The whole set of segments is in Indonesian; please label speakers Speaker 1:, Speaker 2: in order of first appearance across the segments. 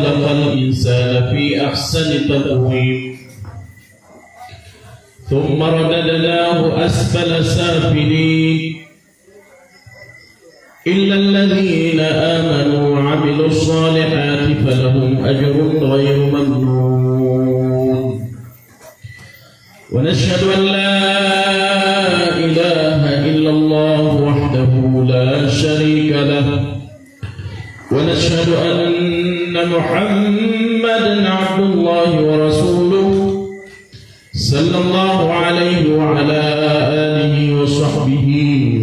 Speaker 1: خلق الإنسان في أحسن تقويم ثم رددناه أسفل سافلين إلا الذين آمنوا وعملوا الصالحات فلهم أجر غير ممنون ونشهد أن لا إله إلا الله وحده لا شريك له ونشهد أن محمدا عبد الله ورسوله صلى الله عليه وعلى آله وصحبه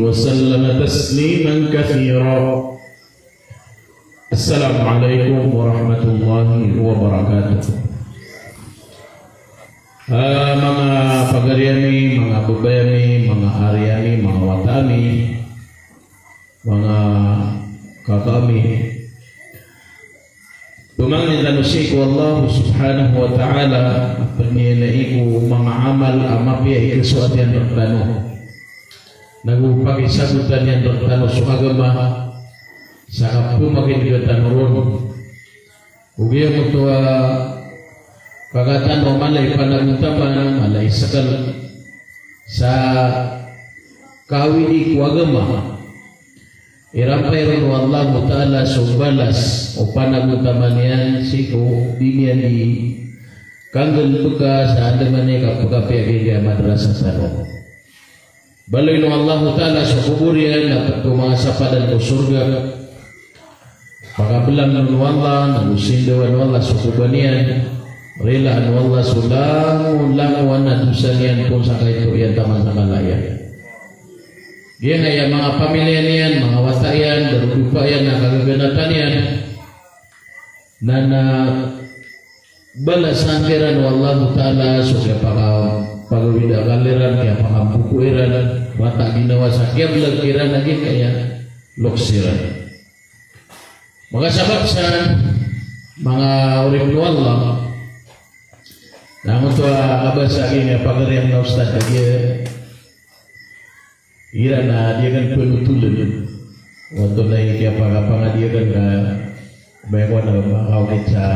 Speaker 1: وسلم تسليما كثيرا. السلام عليكم ورحمة الله وبركاته. Mga pagariani, mga babayani, mga ariani, mga watani, mga kakami, Pemangin tanusi ku Allah subhanahu wa ta'ala Pernilaiku mga amal amapya ikasuat yang tertanu Nagupagi sabutan yang tertanu sumagama Sakapu makin juga tanurun Ugiya mutua Kagatan o malay panagutaman Malay sakal Sa kawini ku agama Irampay rin Allah Ta'ala sumbalas o panagutaman siku dinian di kanggal buka sa andaman niya kapag-apiyagin niya madrasa sa roh. Baloy no Allah Ta'ala sa kuburian na tumasapadan ko surga pagabelang no Allah nalusindawan Allah sa kubanian rela no Allah sulang langawan na dusanian kung sa kaito yan taman sa kalaya. Dia hanya mga pamilya niyan, mga watayan, berupayan na kagaganatan niyan na balasan kiran wallahu ta'ala suka pagawida kaliran kaya pangampukuiran mata ginawa sa kiyablag kiran lagi kaya loksiran. Mga sabab sa mga urip ni Allah namun ito abas sa akin pagariang na ustad kaya Ira na dia kan penutulan waktu naik dia apa dia kan banyak orang mau kita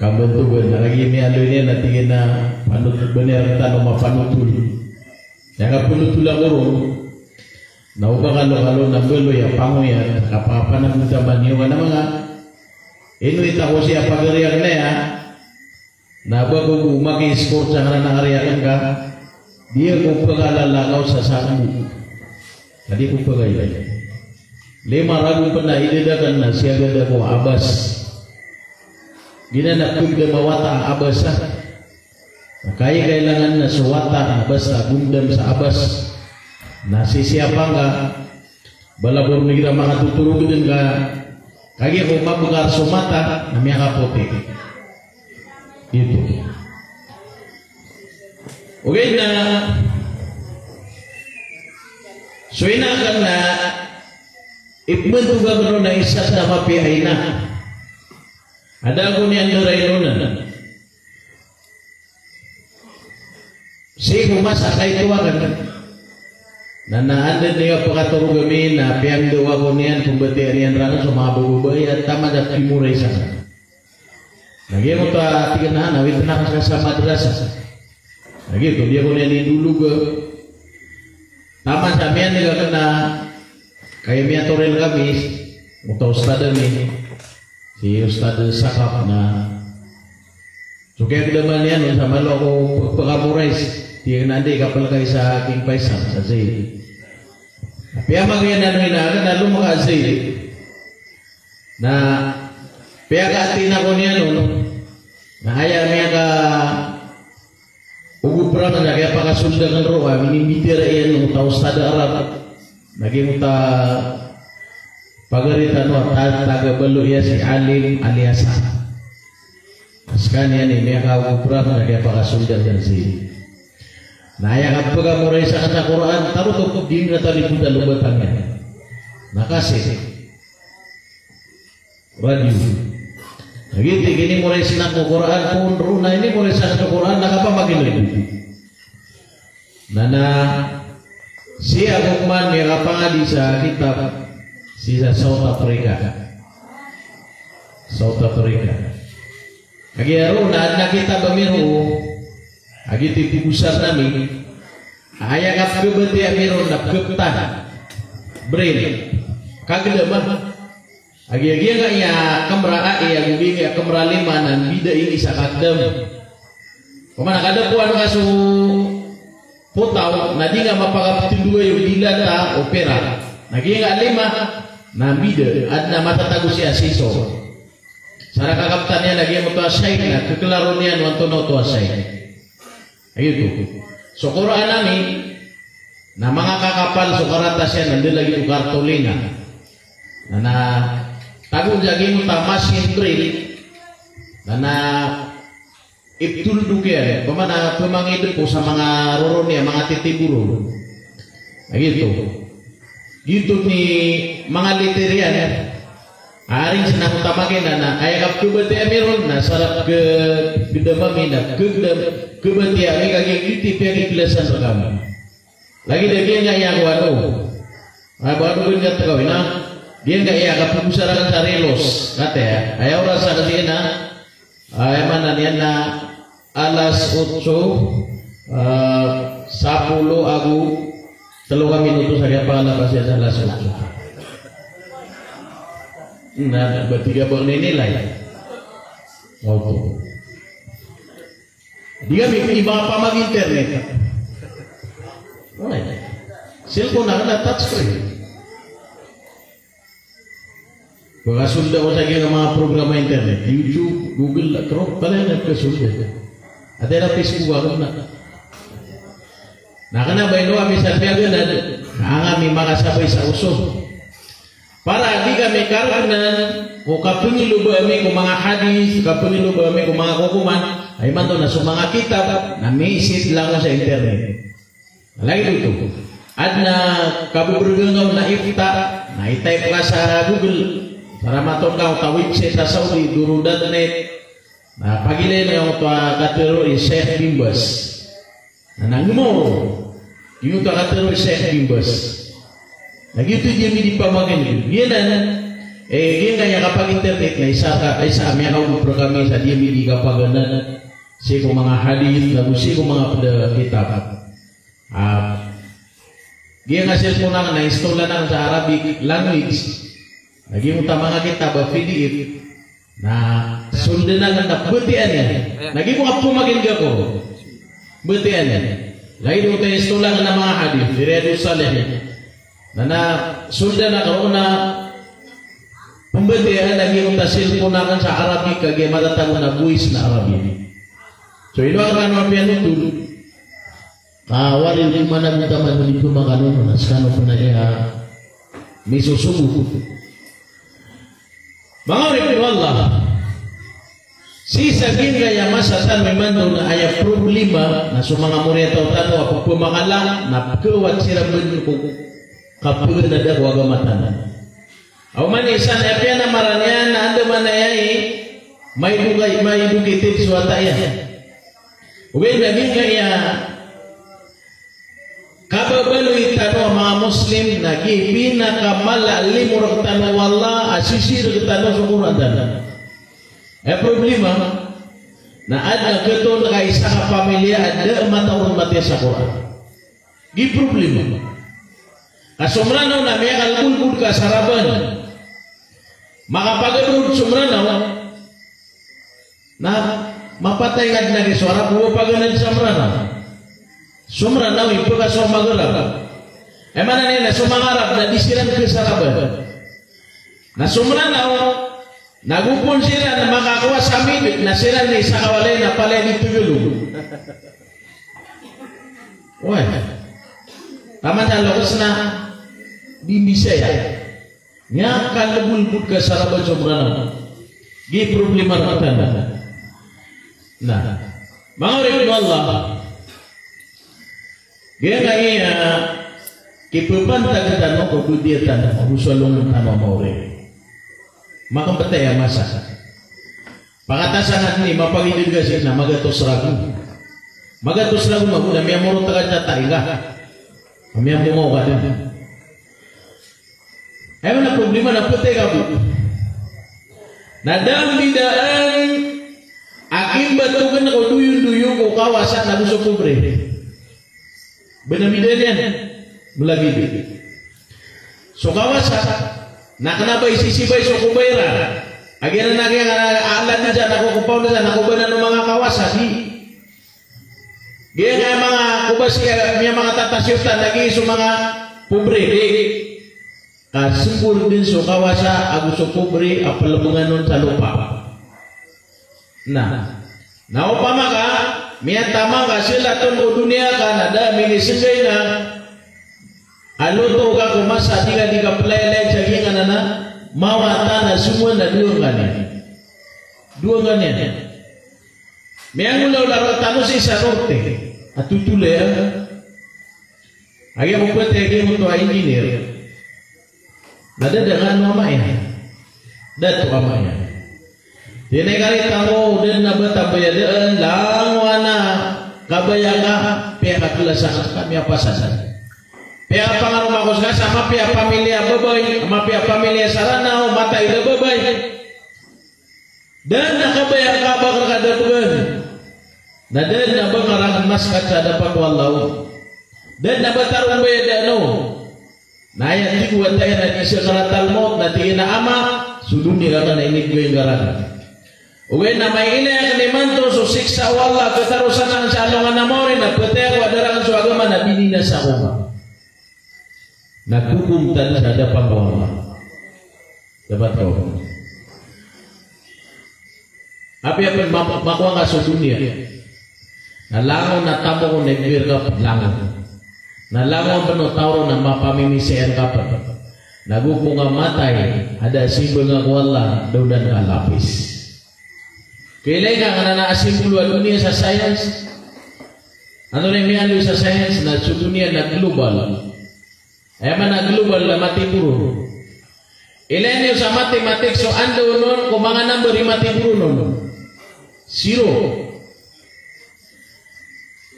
Speaker 1: kamu tu benar lagi ni alu ni nanti kena panut benar tanah ma panutul yang penutulan orang nau kalau nambel ya pangu ya apa nak zaman ni mana mana ini tak usah apa geriak ni ya na bagu maki skor jangan nak harian kan dia kupagal lagaw sa samu. Tadi kupagal lagi. 5 ragu pernah ididakan na siya ganda ko abas. Gina na kugda mawata abas sa. Kaya kailangan na suwata abas sa gundam sa abas. Nasisiapa nga balabor ni kita makatutulog din ka. Kaya kung mabugar sumata na miya kapote. Itu. Okay na so inakan na ipmentuga ko na isa sa mapihay na ada ko niyan doray nunan si kumasakay tuwagan na naanda niya pagkaturugami na piyang duwa ko niyan kung bati ariyan rana sa mga bububay at tama na timuray sa lagi mo ta tiganahan awit na kasama madrasa lagi tu dia boleh ni dulu ke taman samian juga kena kayak miatorel kami untuk ustad ni si ustad sakap na suka kedamanian sama lo ko pagamurais dia nanti kapal kay sa King Faisal sa Zaid tapi ang magyan na lalu makasay na pia katina ko niya no na haya miya ka Ugu perang na kaya pakasundangan roa minimbitir yan ng ustad Arab naging uta pagaritan no taga balo ya si alim alias askan yan ini ugu perang na kaya pakasundangan si naya kapag muray sa kata Quran taruh to din na tali puta lubatannya nakasih radio Lagi gini mulai sinak Quran pun runa ini mulai sinak Quran nak apa makin lebih. Nana siya hukman yang apa di sa kitab sisa South Africa. South Africa. Agi aro na kita bamiru. Agi tipu besar nami. Aya kap kebeti amiru na keptan. Brain. Kageda mah. Agi enggak ya kamera ya gubi ya kamera 5 nan bida ini sakadem. Pemana kada puan kasu potau nadi enggak mapagapitin dua yung dilata opera. Nagi enggak 5 na bida adna mata tagus ya siso. Sara kakaptannya lagi mo to asay na kekelaro niya wanto no to asay. Ayun. So Quran nami na mga kakapal so karata siya nandun lagi to kartolina. Na tagun jagi mo tamasin drill na iptul dukian pamana pemangidep ko sa mga roron niya mga titiburo. Gitu ni mga literian aring senang utamakin na ayakap kebeti amiron na sarap ke gedamami na kebeti ami kaki kitip yang ikhlasan perkama lagi dia nggak yang wano baru pun kata kau ina dia nggak ya kapag pusarakan sa relos kata ya ayaw rasa kasi na ayaw mana niya na alas 8 10 aku 3 minuto saja pangalabas ya sa alas 8. Nah, bertiga bulan nilai. Auto. Dia bikin apa mag internet. Oh, cellphone ada touchscreen. Bagaimana sudah usah kita mga program internet, YouTube, Google, Chrome, kalian ada kesulitan. Ada Facebook ako na. Nakana ba ino kami sa piyagan na ang aming makasabay sa uso. Para di kami karunan o kapungilu ba kami kung mga hadis, kapungilu ba kami kung mga kukuman, ay man to na sa mga kitab na misit lang sa internet. Lagi dito. At na kabuburugang na ifta, na i-type ka sa Google, para matong ka website sa Saudi, duro.net, na pagilin na yung katero is Sheikh Bimbas. Na nangmo, yung katero is Sheikh Bimbas. Nagito dia di pamagin. Dia dia kaya kapag internet na isa kami ang programa sa dia di kapaganan si ko mga hadith lagu si ko mga kitab. Dia nga cellphone na install na sa Arabic language. Lagi utama nga kitab PDF na sundan na betian niya. Lagi mo pumagin ko. Betian niya. Lagi mo tayo install na mga hadith. Riyadus Salihin. Nana sudah na karon na pembetian lagi unta cellphone nakan sa Arabic kage matatag na buwis na Arabic. So ilo ang ano pian dulu. Walil di mana kita menuju makanon na skano puna ya misusubu. Mangari Allah. Si saging kaya masatan memang na aya problema na sumanga murid tao tano ako pumakala na kuwat sira bentuk kapag na daw agamatan. Aw man isan epian na maranya na ando man ay may dugitip suwata ya. Uwi naging kaya kababaloy tano mga Muslim nagi pinakamalali murag tano wala asisir tano sa Quran. Problema na ada keton kay isa ka pamilya ada matawon mati sa Quran. Gi problema. Asumranaw na may kalbulbul ka saraban. Makapaganood sumranaw na mapatay nga na suara buo paganan sumranaw. Sumranaw ipo ka sumagarap. Mana nila sumangarap na disiran ke saraban. Na sumranaw nagupon sila na makakuha sa mimik na sila ni sa kawalay na palay dito yulong. Why? Tama na lokos na di Bisaya. Nya kalbulbul ka saraban sobrana. Gi problema ratana. Nah, mangari Allah. Dia kaya kipupan tagadan mo ko dia tan usulong tama maure. Maka betaya masa. Pakatasan ni mapagidid kasi na magatos ragu. Magatos ragu maguna may amoro taga tataiga. Kami ang bumaw ka din. Ayaw na problema na putay ka po. Nadam bidaan akim batukan ko duyun-duyu ko kawasan na gusto kubre. Benamidan yan. Mulagi. So kawasan, nakanabay sisibay so kubayra. Agian na alat na dyan, nakukupaw na dyan, nakubanan ng mga kawasan. Gaya nga mga kubasi, mga tatasyutan, nag-iiso mga pobre. Kasumpur din so kawasa, agusto pobre, apalamungan nun sa lupa. Naupama ka, miyan tama ka, sila tunggu dunia ka, nada, minisigay na, aluto ka kumasa, di ka pelay-lay, jagingan na mawata na semua na dua ganyan. Miyan ulaw laro tano si sa norte, at tutulay, agi mo pwede, agi mo to engineer, nada dengan mamaya, datu mamaya. Dene kali tamu dan nabat tabayadaan langwana kabayaka pihak kelasan kami apa saja. Pihak pangaruh makos sama pihak pamilya babay, sama pihak pamilya sarana mata ida babay. Dan nakabayaka bakal kada tuan. Nadan nabakaran mas kaca dapat wallahu. Dan nabatarun bayadano. Naya tiku watay na isyakaratal maut na tingin na ama suduni ka na inig ko yung garang. Uwe na may ina yung limanto so siksa wala katarusan ang salungan na mo rin na pwede ako adarangan so agama na binina sa kuma. Nagkukumtan sa dapat wala. Dapat ko. Api makuha nga sa dunia. Nalangon na tamo ko nagbir ka langon. Nalangon pa no tauro na mapamimisiyan ka pa. Nagukong nga matay, ada simbol nga wala, daw dan kalapis. Kailay ka nga na asimbolo ang dunia sa science. Ano rin may ano sa science na sa dunia na global. Ay man na global na matipuro. Ilay niyo sa mathematics, so ando nun, kung mga number yung matipuro nun. 0.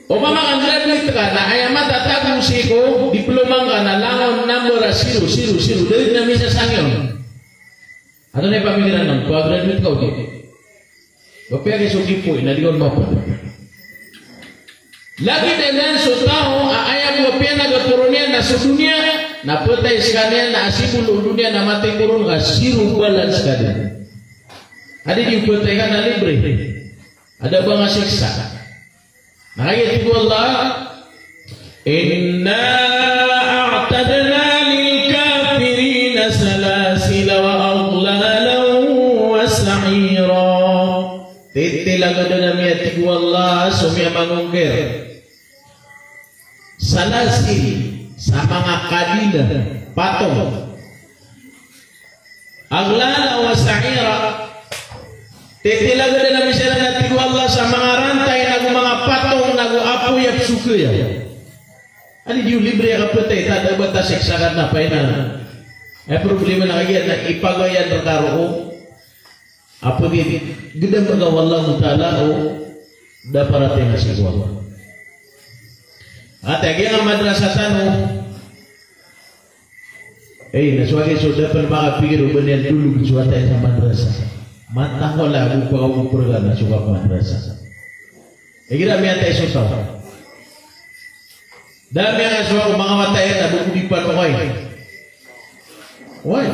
Speaker 1: O pa mga graduate ka na ay matatagong siko, diploma ka na langon number 0, 0, 0. Dahil na misa sangyon. Ano na yung pamigiran nun? Kung graduate ka o di? Bapaya kayo suki po, inaligon mo po. Lagi dengan so tao, ayam bapaya nagapurunian na sa dunia, napatay sekalian na asibul dunia na matay kurun ka, 0 balance sekalian. Ada yung patay ka na libre. Ada ba nga siksa? Nakayat ko Allah, Inna a'tadna lil kafirina salasila wa aghlalan wa sa'ira. Titilaga na miyati ko Allah, sumya mangungkir. Salasil, sa mga kadila, patong. Aghlalan wa sa'ira. Titilaga na misya na tigo Allah sa mga rantay na mga patong nag-uapoy at sukuya. Ano yung libre ang kapatay, tada ba ta siksakan na pa na? Ay problema na kaya na ipagayan ng karo. Apo din, ganda magawallahu ta'ala o daparating na sigwa. At agay ang madrasatan o naswagi so dapat makapigil o banyan tulog suwatay sa madrasa. Matang wala kung pagkakupurga na suka madrasa. Kira miyan tayo sa tao. Dami ang aswa kung mga matayan na bukulipan mo kayo. Why?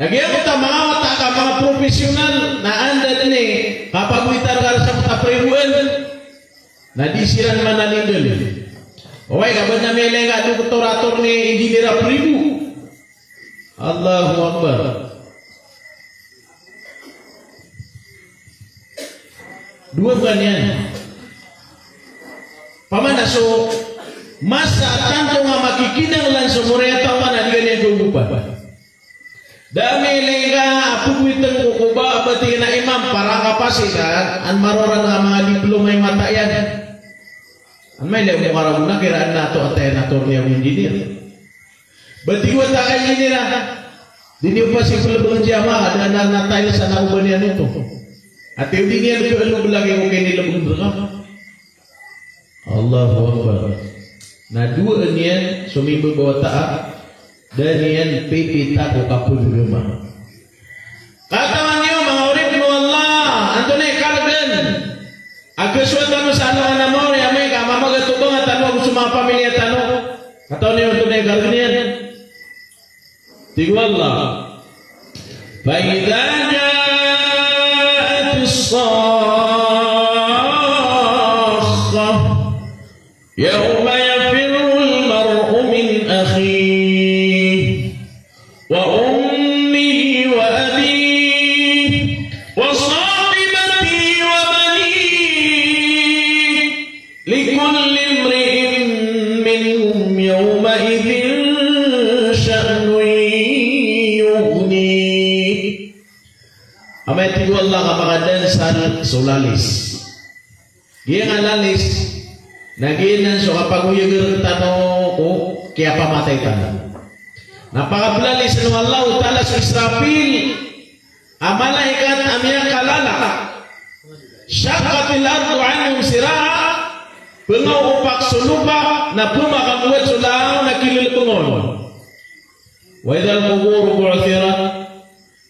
Speaker 1: Nagyan mo ta mga mata ka, mga profesional na anda din kapag witar ka sa matapribuan na di silang manalindol. Why? Kapag na may lenga doktorator ni engineer pribu. Allahu Akbar. Dua ganyan. Pamana so masa tanto nga makikinang lang sa muraya tawa na di ganyan gugupan. Dami lega apu kuiteng kukuba abati na imam para kapasitan an maroran nga mga diploma yung matayan. An may leo mo karang na kiraan nato at tayo nato niya engineer. Batiwa ta kay engineer ha. Dini pa si pulabang jama ada na natay sa nauban niya nito. At yung din yan ko alam lagi ko kay nilabang ka. Allahu Akbar. Na dua niyan sumimbo bawa taat dan niyan pipita ko kapul rumah. Agasuatan sa ano na mo ya may kamama gatubang at ano gusto mga pamilya tano. Kataon niyo ito na garganian. Tigwalla. Fa idza ja'at as-sakha yawma yafirru al-mar'u min akhihi wa ummihi wa abihi wa sahibatihi wa banihi likulli imri'in minhum yawma idhin sya'nun yughni. Amay tigo Allah kapakadan sa sulalis. Giyang alalis naginan so kapag uyagir tanong ko kaya pamatay tanong. Napakablalis ng Allah Ta'ala sa Israfil ang malaikat amiyang kalala syakatil ardu anhum sira'a pengaw upak suluba na pumakamuat sulaw na kililpungon wa idal kubur bu'athirat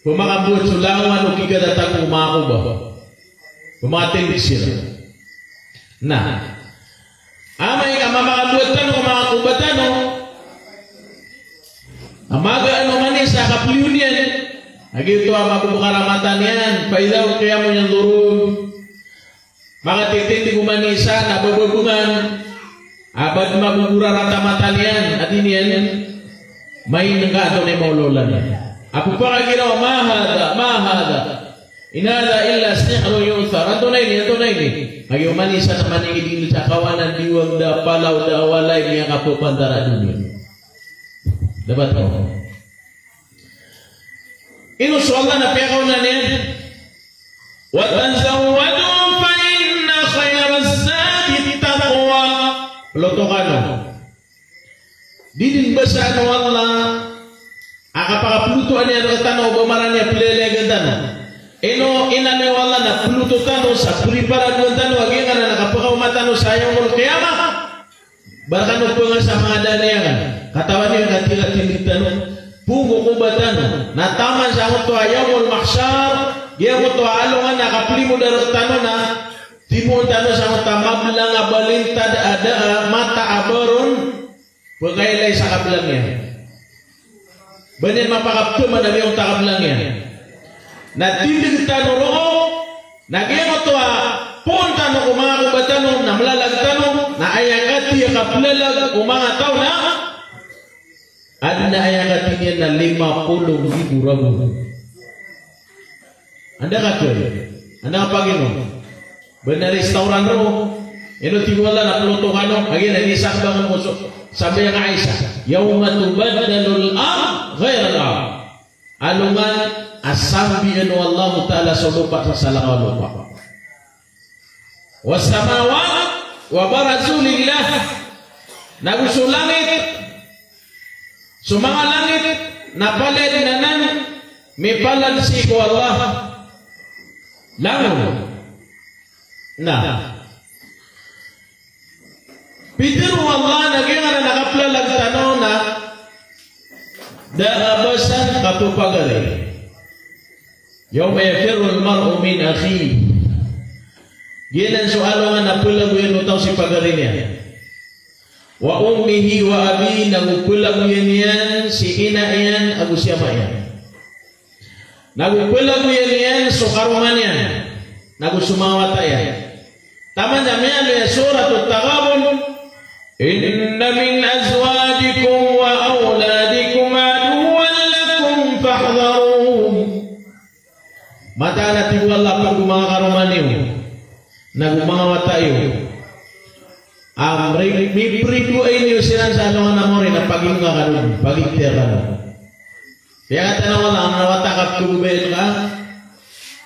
Speaker 1: pumakamuat sulaw ano kigadatang umakuba pumatin sila nah amay ka mamakamuat tanong umakubatan amaga ano manis sa kapliunian agito ang mabukaramatan yan paidaw kaya mo niyang durug makatitindi kumanisa na bababungan abad mabukuraramatan yan at ini yan may nanggato na maulolan yan ako pa kaginaw mahada inada illa sihru yuthar ato na ini agyo manisa na maningidil sa kawanan diwag da palaw da walay niya kapupandara dunia. Dapat ko. Inuso Allah na piyakaw na niyan. Wa tanzawwadu fa inna khayra az-zadi taqwa. Loto kano. Didin basa ano Allah. Akapakapulutuan niya ng tanaw bamaran niya pilelegan tanaw. Ino inane Allah na puluto tanaw sa puriparad ng tanaw aging na nakapakaw matanaw sa ayong mul kiyama. Bahkan po nga sa mga daniyan katawan niyo natin tanong pungo ko ba tanong nataman sa ako to ayaw mahsyar giya mo to alungan nakapili mo darot tanong na timo tanong sa ako tamab lang abalintad ada mata abaron pagkailay sa kablang niya banin mapakapto madami yung takablang niya natindig tanong roho nagya mo to punta no kumaga ba tanong na malalag tanong na ayagati kaplalag umanga tao na ada na ayagati niya na 50,000 rabu. Anda katoy, anda pagino, benar restoran ro, ino tigwala na pluto kano, lagi na isak bangun musuh, sabi yang Aisyah, yauma tubaddalul ardh ghairal ardh, alungan asambi anu Allah Ta'ala sulupa sa salang lupa. Wasamawat wa barazulillah nagusul langit sumanga langit napalad nanan mipalad si ko Allah langon na pidiru Allah nagingana nakaplalag tanaw na daabasan kapupagari yawma yafirru al-mar'u min akhihi. Ginan soalo nga napulag yan utaw si pagarin niya. Wa ummihi wa abi nagupulag yan si ina yan agu siyama yan. Nagupulag yan so karuman yan. Nagusumawata yan. Taman jami'an ya surat At-Taghabun. Inna min azwajikum wa awladikum aduwwan lakum fahdharuhum. Mata natin wala pag mga karuman niyo. Nagumawat tayo may pripo ay niyo sinan sa ano na mo rin na paging nga kanon pagigtir ka nun kaya ka tanaw lang nawatakap kububayin ka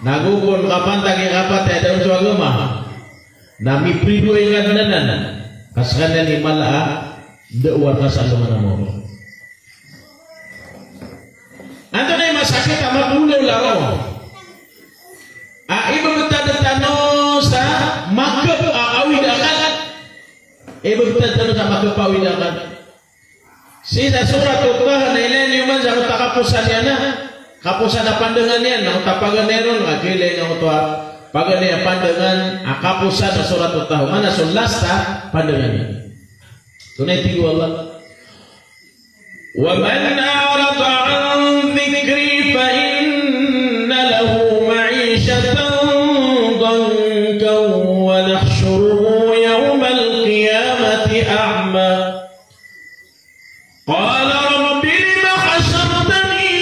Speaker 1: nagukon kapantag yung kapat ay daon sa agama na may pripo ay nga nanan kaskanan ni mala dawar ka sa ano na mo anto na yung masakit ang magulaw laro iba magtadatano sa makapawid akan iba magtadatano sa makapawid akan sisa surat Uqbah na ilan yung man sa takapusan niya na kapusan na pandangan niya na tapagan meron agilay ng ito pagani pandangan akapusan surat Taha mana sulasta pandangan tunai tigu Allah wa man a'rada an dzikri fa inna lahu ma'ishatan dankan wa nahshuruhu yawmal qiyamati a'ma qala rabbi lima hashartani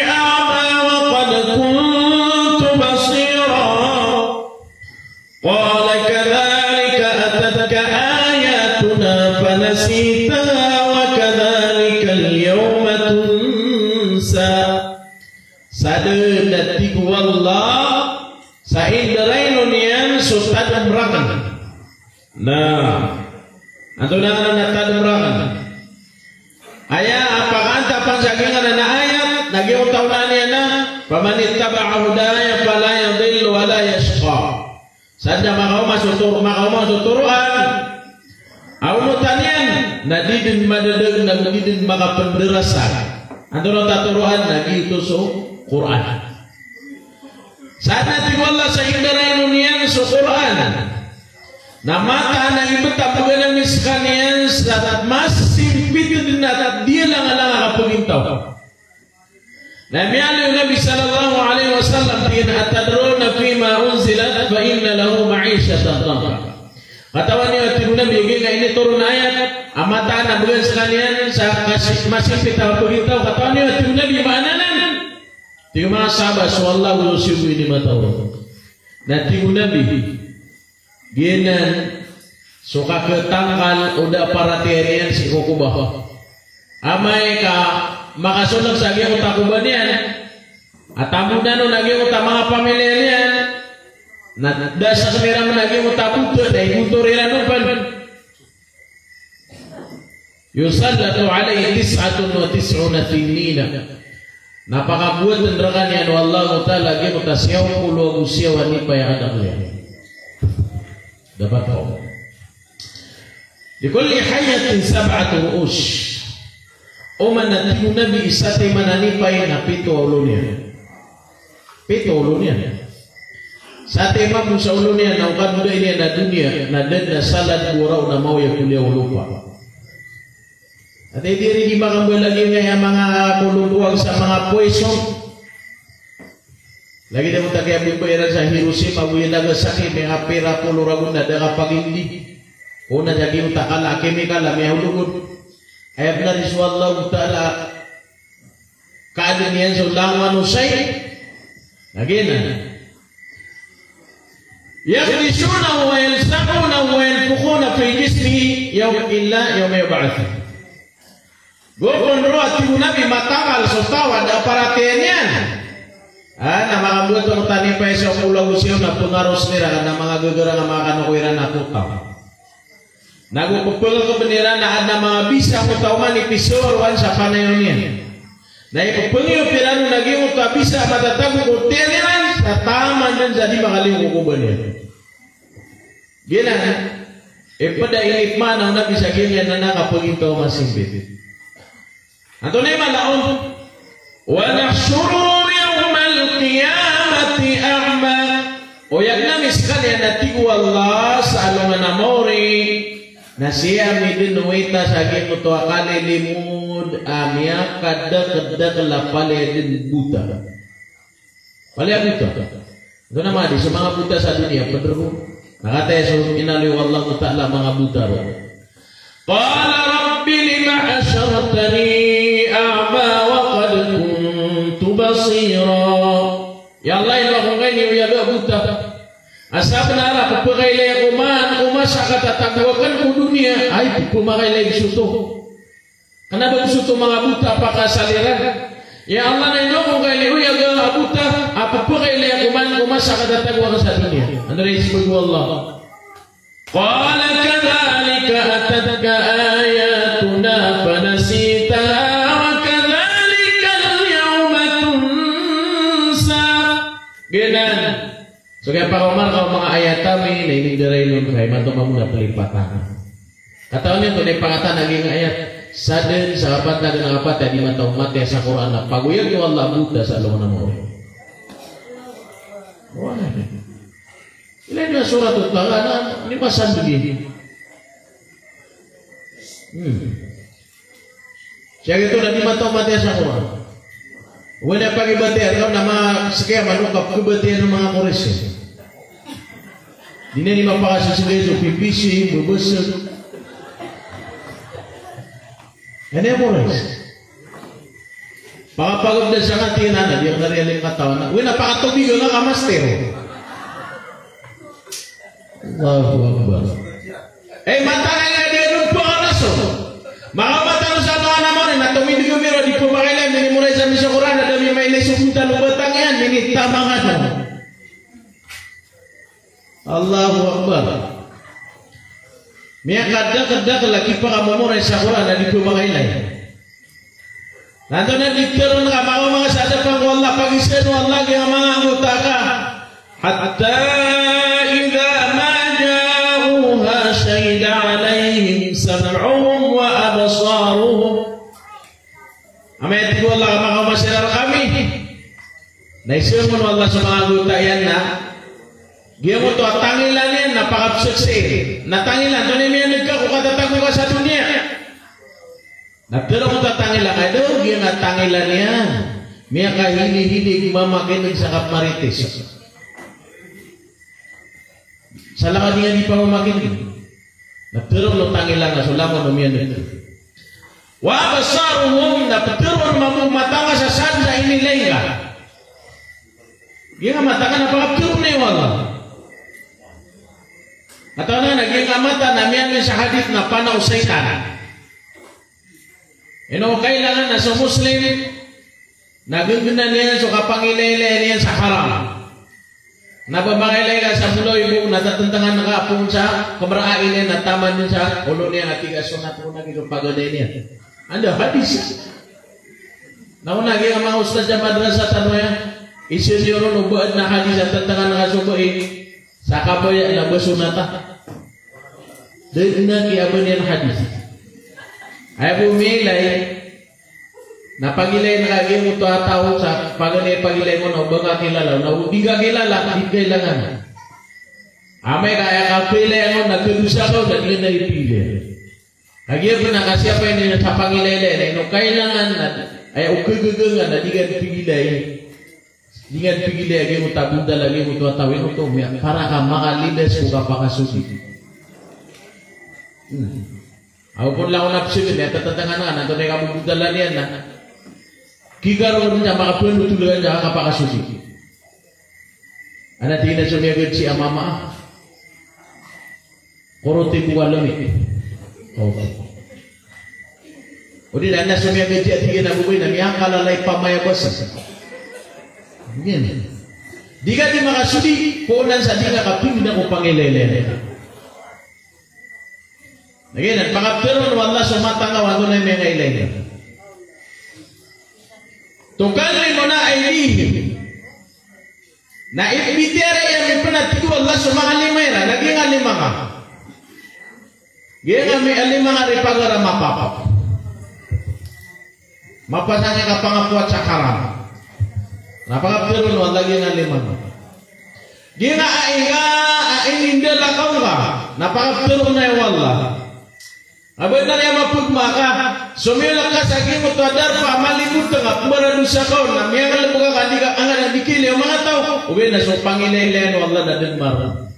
Speaker 1: a'ma wa qad kuntu basira qala kadhalika atatka ayatuna fanasitaha wa kadhalika al-yawma tunsa sadada tiku wallah saindarainun yan sutad umrakan nah antuna natad umrakan ayat apakah anta pansakingan na ayat nagi utawnan na faman ittaba'a hudaya fala yadhillu wa la yashqa sadda makau masuturuan awnu tanian nadidin madadeg nadidin maka penderasan antuna taturuan nagi tusu Quran sana ti wallah saindarainun yan su Quran namata nagi betap bukan miskanian saat masih pitu dinat dia lang kapugintaw. Nabi sallallahu alaihi wasallam tin atadruna fima unzilat fa inna lahu ma'ishatan dhanka. Katawan niya ti Nabi ini turun ayat amata na bukan sekalian sa masih pitu kapugintaw katawan niya ti Nabi mananan. Ti mga sahabat sallallahu alaihi wasallam na ti Nabi ginan suka ketangkal udah para tiarian si kukubah amai ka makasunod sa aging utakubanian atamunan o naging utamang pamilyan na dasa kanirang naging utabuto dahil uturilan nupan yusallatu alaihi 99 tinina napakabuat tendrakan yan wallahu ta'ala lagi mutasyaw puluh usia wanita yang ada kuliah dapat tahu di kulli hayatin sab'atu ru'us uman natiu nabi isate mananipay na pito ulunya sate mamu sa ulunya na ukad muda ini na dunia na dada salad buraw na mau ya kuliah ulupa at diri di makamboy lagi nga mga kululuwag sa mga pweso lagi dia muntah kaya bimbayaran sa Hiroshima buya nagasaki may apira puluragun na daga pagindi una jadi utak kala kemikala may hulugun ayat na riswallahu ta'ala kaadin yan sulangan usay lagi na yakdisunahu wa yalsakunahu wa yanfukuna fi jismihi yawm illa yawm yub'ath gopon roa tibu nabi matangal sotawan da para tenyan na mga buwan ito tani pa sa ulang usiyo na pungaros nila na mga gagara nga mga kanukuiran na kutaw. Nagupupul ko benira na ada mga bisa kutaw man ipisurwan sa panayon niya. Na ipupungyo pirano naging utaw bisa matatago ko teniran sa taman dan jadi makaliw kukuban niya. Gila ipada ilipman ang nabi sa gilyan na nakapuginto masimpit. Ato na yung malaon wa nahsyuru qiyamati a'ma o yagna miskali na tigu Allah sa alungan amori na siya midin nuwita sa aking muto akali limud amya kadak lapale din buta pala buta ito naman di sa mga buta sa dunia padro nakataya sa inaliw Allah ta'ala mga buta ro qala rabbi lima ashartani a'ma wa qad kuntu basira ya Allah ilo kung ganyan yung buta asap na ala pagpakailay kuman umasa katatagwakan ko dunia ay pumakailay suto kanabang suto mga buta pakasaliran ya Allah na ilo kung ganyan yung buta pagpakailay kuman umasa katatagwakan sa dunia ano rin isipag mo Allah qala kadhalika atatka ayatuna fanasitaha Genan. So kaya para Umar kalau mga ayat kami na inigdaray nun kay manto mamuna pelipatan. Kataon niya to na pangatan naging ayat sadin sa apat na ng apat ya di mataw mati sa Quran na paguyag yung Allah buta sa along na mo. Wah. Ini surat Al-Baqarah ini pasal begini. Siya itu na di mati sa Quran. Wala pag-ibatihan kau nama sekian manukap kebatihan ng mga Koresyo. Di na ni mapakasasagay so pipisi, bubusog. Yan yung Koresyo. Pakapagod na sa katinan na, di ang nariyaling katawan na, uy, napakatubig nga kamastero. Allahu Akbar. Matangay nga di anong pangaraso. Makamatano sa mga naman, na tumidig yung miro, di po makailan, minimuray sa misyo Quran, na dami may naisupunta lubatang yan, minitamangan mo. Allahu Akbar. Miya kada lagi pa kamumuray sa Quran, na di po makailan. Nanto na diktaron ka, mga sadapang wallah, pag-isyan wallah, kaya mga anguta ka. Hatta idha ma ja'uha shahida alayhim sam'uhum wa absaruhum. Amayat ko Allah mga masirar kami. Naisyon mo Allah sa mga anguta yan na giya mo to, tangilan yan, napakapsuksir. Natangilan, to ni miya nagka, kung katatag mo ka sa dunia. Nagturo mo tatangilan ka doon, giya nga tangilan yan. Miya ka hili-hilig mamakinig sa kapmarites. Sa lakad niya di pa mamakinig. Nagturo mo tangilan nga, sulamon mo miya nito. Wa basaruhum, nagturo mo matanga sa sansa inilenga. Giya nga matanga na pakapturo na yung Allah. At ano, naging mata na miyan sa hadith na panaw saitan. Kailangan na sa Muslim, naguguna niya so kapangilay niya sa haram. Nababangilay ka sa muloy mo, natatantangan na kapong sa kamarain niya, nataman niya sa ulo niya, at tigaso na po naging pagoday niya. Ano, hadis. Naunagi ang mga ustad sa madrasa, tanong yan, isinyoron ubuad na hadis at tantangan na kasubuin, sa kaboy na basunata. Dahil na kiyaban niya hadis. Ay bumilay, napagilay na kaging mo ito atawag sa pagilay mo na ubang kakilala, na hindi ka kilala, hindi kailangan. Amay kaya kapilay mo, nagkadusa ko, naging na ipilay. Kagyan po na kasi apa yun sa pangilay na ino kailangan na, ay ukagagangan na di ka pigilay. Di ka pigilay, kagyan mo tabunda lagi mo ito atawin mo ito, para ka makalidas kung kapakasusi. Ako pun lang ako napsilin, tatangan nga, nanto na kabubudala niyan na kikaroon niya, makapunutulugan niya kapakasusi. Anatin na sumiyagod si amama, kuruti ko alamit. O di na sumiyagod si atigin na bubuin, na miyang kalalay pamayabas. Di ka di makasudi, puunan sa di ka kaping na kung pangilele. Again, at pangaptiron wala sumatangaw ang tunay mga ilay. Tukalin mo na ay lihim. Na ipitere yan ipanatigo wala sumahalimay na, naging alima ka. Gaya nga may alima nga rin pagara mapapap. Mapasanya ka pangapuat sa karam. Napangaptiron wala naging alima ka. Gaya nga ainindala ka nga. Napangaptiron na yung wala. Abad na niya mapugmaka, sumilak ka sa kimot to adar pa, malimut nga, kumarano sa kaon, na miyang alam mo ka, hindi ka, ang nabikili, ang mga tao, uwi na, so pangilay-ilayan, wala na din mara.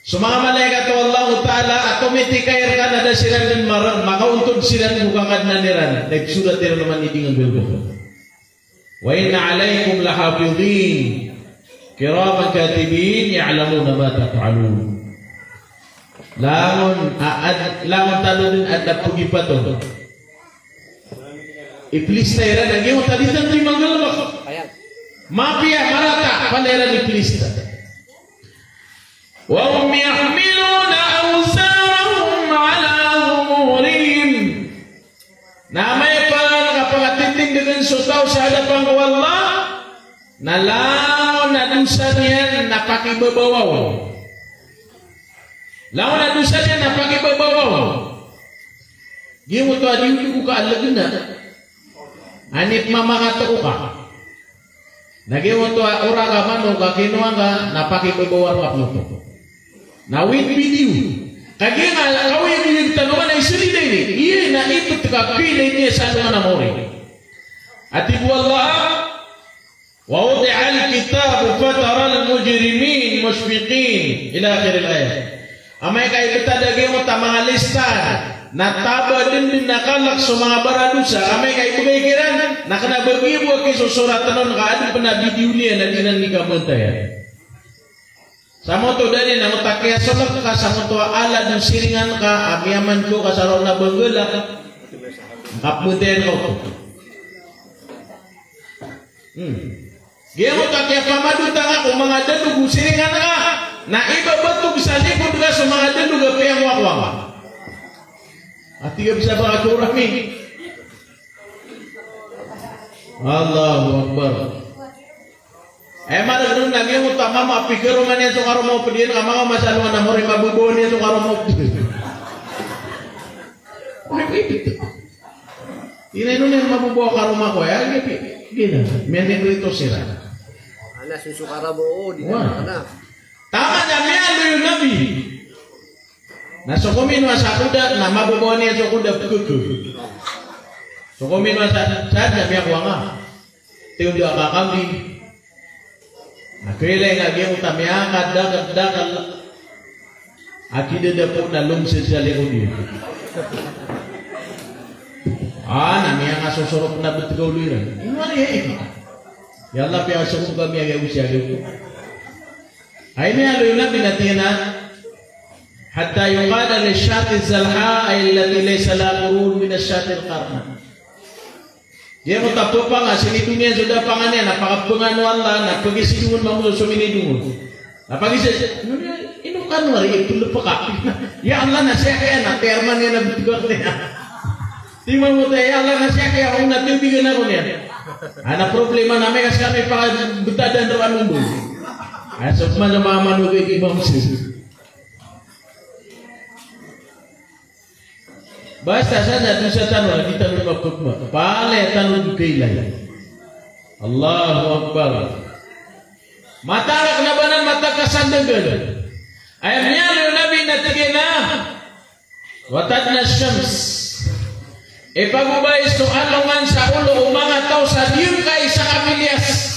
Speaker 1: So mga malaikat to Allah Ta'ala, automaticay ka na da sila din mara, makauntog sila ng bukakad na niran, nagsulat nila naman hindi ng bilbo. Wa inna alaykum lahafidhin, kiraman katibin, ya'lamuna ma taf'alun. Langon talo din at napugi pa to. Iplista era naging mo talitan rin maglalabak. Mafia marata panera ni plista. Wa hum yahmiluna awsarahum ala umurihim. Na may pagkapagatiting din sutaw sa hadapan ko Allah. Nalangon na dusa niyan napakibabawaw. Lawan na dosa niya na pakibabawaw. Di mo ito adiyuti ko ka alagin na. Anip mamakato ka. Nagi untuk orang kamano kakinuang ka napaki bebawa waktu. Na win video. Kagi nga kau yang ditanungan ay sili ini. Iya na itu tekakili niya sa mga namori. Atibu Allah wa wudi'a al-kitab fatara al-mujrimin mushfiqin ila akhir al-ayat. Amay kay betadagi mo ta mga listan na taba din nakalak sa mga baradusa. Amay kay pagkikiran na kanabagi mo kay susuratan nun kaadong pa video niya na dinan ni kamuntayan. Samo to dali na utakya solak ka samo to ala ng siringan ka agyaman ko kasaraw na banggala kaputen ko. Dia utakya pamaduta nga kung mga dadug siringan ka na iba batog sa likod ka sa mga dadug payang wakwang. At tiga bisa bakaturami. Allahu Akbar. Emang nung naging utama mapikir man yan so karo mo pediyan ka mga masaluan na mori mabubuo niya so karo mo pediyan. Ini nun yang mabubuo karo mo ko ya gina menin rito sila.
Speaker 2: Ana susu karabo di mana?
Speaker 1: Tama niya mialo yung nabi. Nasokomin wa sa kuda na mabubuo niya so kuda kuku. Sokomin wa sa niya miya kuwa nga. Tiyo di akakami. Akhirnya ngagi utamanya dagat akhirnya dapat nalung sejali dia. Namanya ngasosorok na betul dulu. Ini mana ya? Ya Allah pihak semua kami agak usia gitu. Akhirnya aluna binatina hatta yuqada lisyati zalha allati laysa la qurun min asyatil qarna. Dia mau tapupang asini dunia sudah pangannya napakapungan wala na pagi sidungun mamuso sumini dungun. Napagi inu kan wari itu lepeka. Ya Allah nasya kaya na terman ya na bitigor niya. Tingnan mo tayo ya Allah nasya kaya kung natibigyan ako niya. Ana problema namin kasi kami pa butadan rawan mundo. Asok man sa mga manugay ibang sis. Basta sana doon sa tanong, kita nung magkukma. Pala tanong kailay. Allahu Akbar. Matarak na ba ng matakasandagan? Ayam niya yung nabi na tigina. Watad na syams. Ipagubay so alungan sa ulo mga tao sa diyong kay sa kamilyas.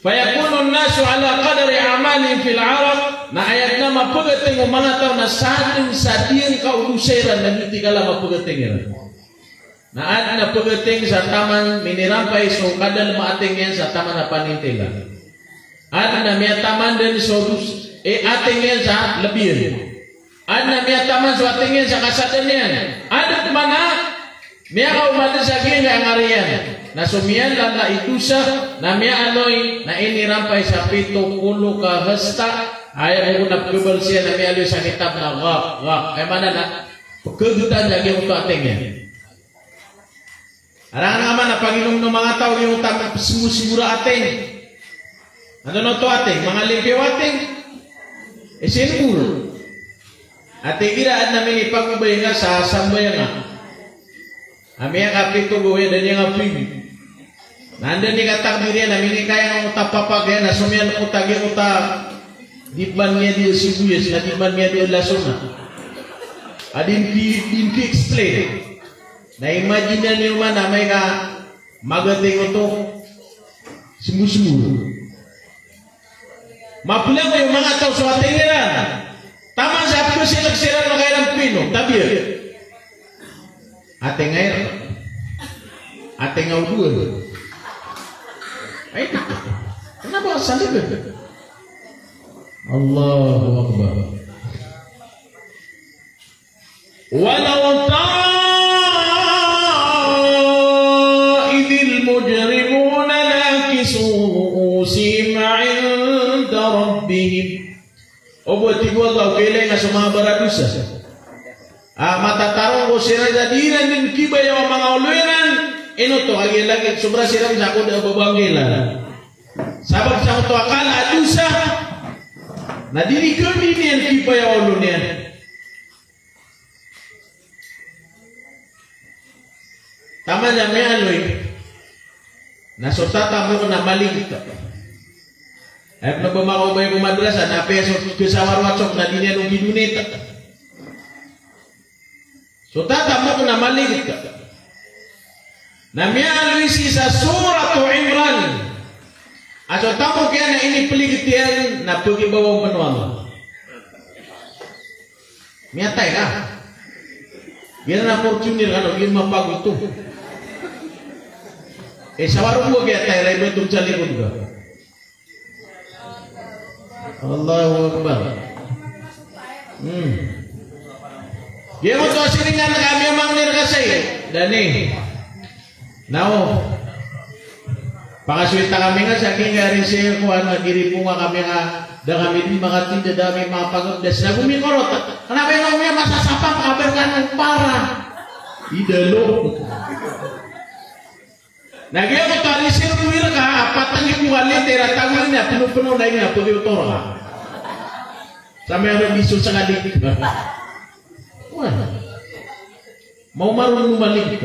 Speaker 1: Fayakunun nasu ala qadari amalin fil arab. Na ayat na mapagating o mga tao na sa atin sa diyang kauduseran na hindi ka lang mapagating. Na at na pagating sa taman minirampay so kadal maating yan sa taman na panintila. At na may taman din so ating yan sa labiyan. At na may taman so ating yan sa kasatan yan. At mana may kaumatin sa kanya ang ariyan. Na sumiyan lang na itusa na may aloy na inirampay sa 70 ka hasta. Ayaw mo napagubal siya na may aloy sa kitab na gak. Ay mana na pagkagutan lagi yung ating yan. Arangan naman na Panginoon ng mga tao yung utang sigura ating. Ano na ito ating? Mga limpyo ating. Sinuro. Ating kiraan namin ipagubay nga sa sambayan nga. Ami ang kapito gawin dan yung apig. Nandan ni katakbirya namin kaya ng utapapag na sumiyan utag yung utag. Diban niya di sibuyas na diban niya di lasuna. Adin ki explain. Na imagine niyo man na may ka magating ito sumur-sumur. Mapulang mo yung mga tao sa ating nila. Tama sa ating silag-silag na kaya ng pino. Tabi ating air. Ating auduan. Ay, kenapa salib? Allahu Akbar. Walau ta'idil mujrimuna lakisu ru'usihim 'inda rabbihim. Buat ibu Allah kailangan sa mga baradusa. Matatarong ko sila sa dinan din kibay ang mga uluinan. Ino to lagi sobra silang sa ako na babanggilan. Sabab sa ito akala adusa na dili kami niyan kibay ang uluinan. Tama niya may aloy Nasotata mo na maling ito. Ay na bumakaw ba yung madrasa na peso kesawarwachok na dinya nung ginunita. So tata mo na maling ito. Na miyaluisi sa suratu Imran. Aso tamo kaya na inipeligitian na pagibawang manual. Miyatay ka. Yan na fortuner ka no, yung mapag ito. Sa warung mo kaya tayo, rin itong sa likod ka. Allahu Akbar. Yan mo ito, siningan na kami ang mga nirkasay. Dani. Now, pakaswita kami nga sa aking nga rin siya kuhan, magiri po nga kami nga, da kami din mga tinda, dami mga pagod-des na gumikorot. Kanapin nga umiya, masasapang kaber ka ng para. Idalo. Nagyan mo tali sirwir ka, apatan yung kuwalit, tira-tawin niya, puno-puno na yun, puno-puno ka. Sa meron biso sa kadik. Wala. Mau marunong bumalik.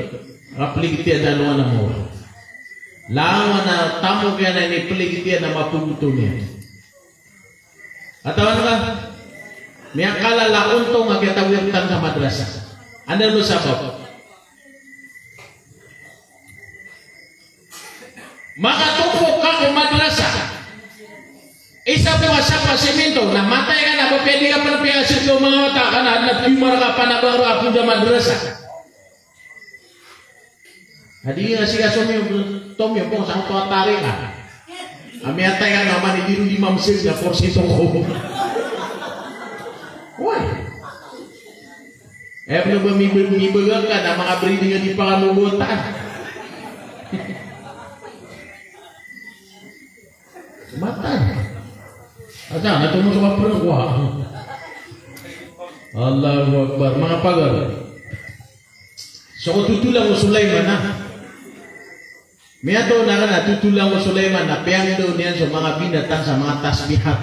Speaker 1: Kapligitian na luwan na mo. Lawan na tamo kaya na inipligitian na mapuguto niya. At awan ka, may akala laon to magkatawirtan sa madrasa. Ano mo sabab? Makatumpok ka kung madrasa. Isa po sa pasimento, namatay ka na, pwede ka pa na piyasit yung mga mata ka na, nagpimara ka pa na baro ako sa madrasa. Hadi nga siya tom yung po sa atari ka. Amiatay ka naman, hindi rin di mamsil na porsito ko. Why? Eh, ano ba mibagal ka na mga breeding nga di pa kanugutan? Matan. Asa, natungo sa kaprenwa. Allahu Akbar. Mga pagar. So, kung tutulang mo Sulaiman na. May ato na ka na, tutulang mo Sulaiman na piyang doon yan sa mga binatang sa mga tasbihat.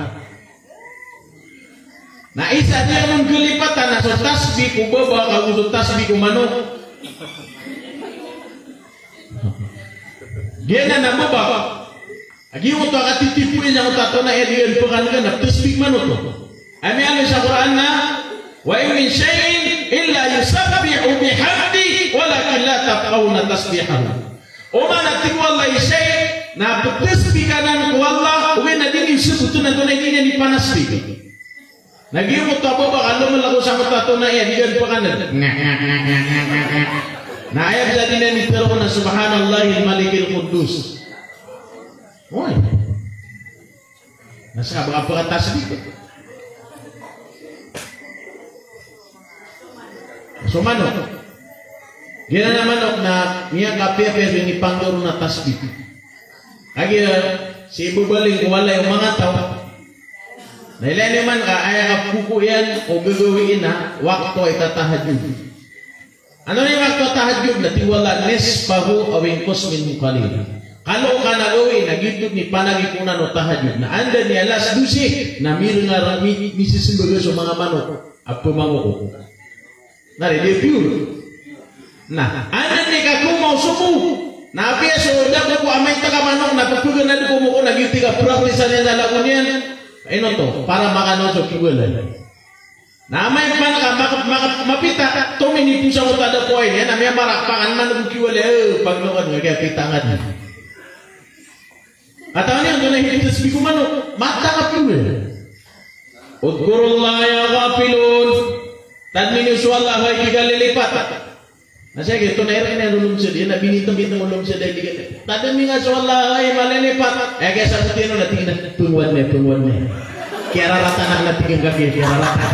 Speaker 1: Na isa niya nung kalipatan na sa tasbih ko baba, kagusot tasbih ko manok. Diyan na baba. Agi mo to akatitipuin yang utato na ediyan pekan na tasbih manok to. Ami ano sa Quran na wa in min shay'in illa yusabbihu bihamdi walakin la tafqahuna tasbihahu. O mana tiwallai shay na tasbih kanan ko Allah we na din isubutun na to na dinya ni panasbih. Nagi mo to baba kalau melaku sa utato na ediyan pekan na ayat jadi ni teruna subhanallahil malikil quddus. Why? Nasa berapa tasbih? So manok. Gina na manok na niya kapya ni pangdoro na tasbih. Lagi si ibu baling wala yung mga tao. Nailan naman ka ay kapuku yan o gagawin na waktu ay tatahajud. Ano na yung waktu tahajud na tiwala nisbahu awing kusmin mukalil. Kalau ka nagawin, nagitod ni panagipunan o tahajud na anda ni alas 12 na meron nga misisimbaga sa mga manok at pumangoko. Nare-review. Nah, anda ni kakumaw sumu na apya so dako ko amay taga manok na papugan na ko mo nagiti ka praktisan niya na lagunyan. Ano to? Para makano sa kiwala. Na amay pa mapita to minipu sa utada ko ay na may marakpakan man ko kiwala pag nukan nga pitangan. At ano yung doon na hindi tasbih ko manok? Mata ka po eh. Udkurullah ya gafilun. Tadmin usuallah ay kigalilipat. Nasa ito na rin na nulong siya. Yan na binitong-bitong ulong siya dahil tadmin usuallah ay malilipat. Eh kaya sa kutino na tingin tunwan na. Kaya rarata na natingin kaki. Kaya rarata.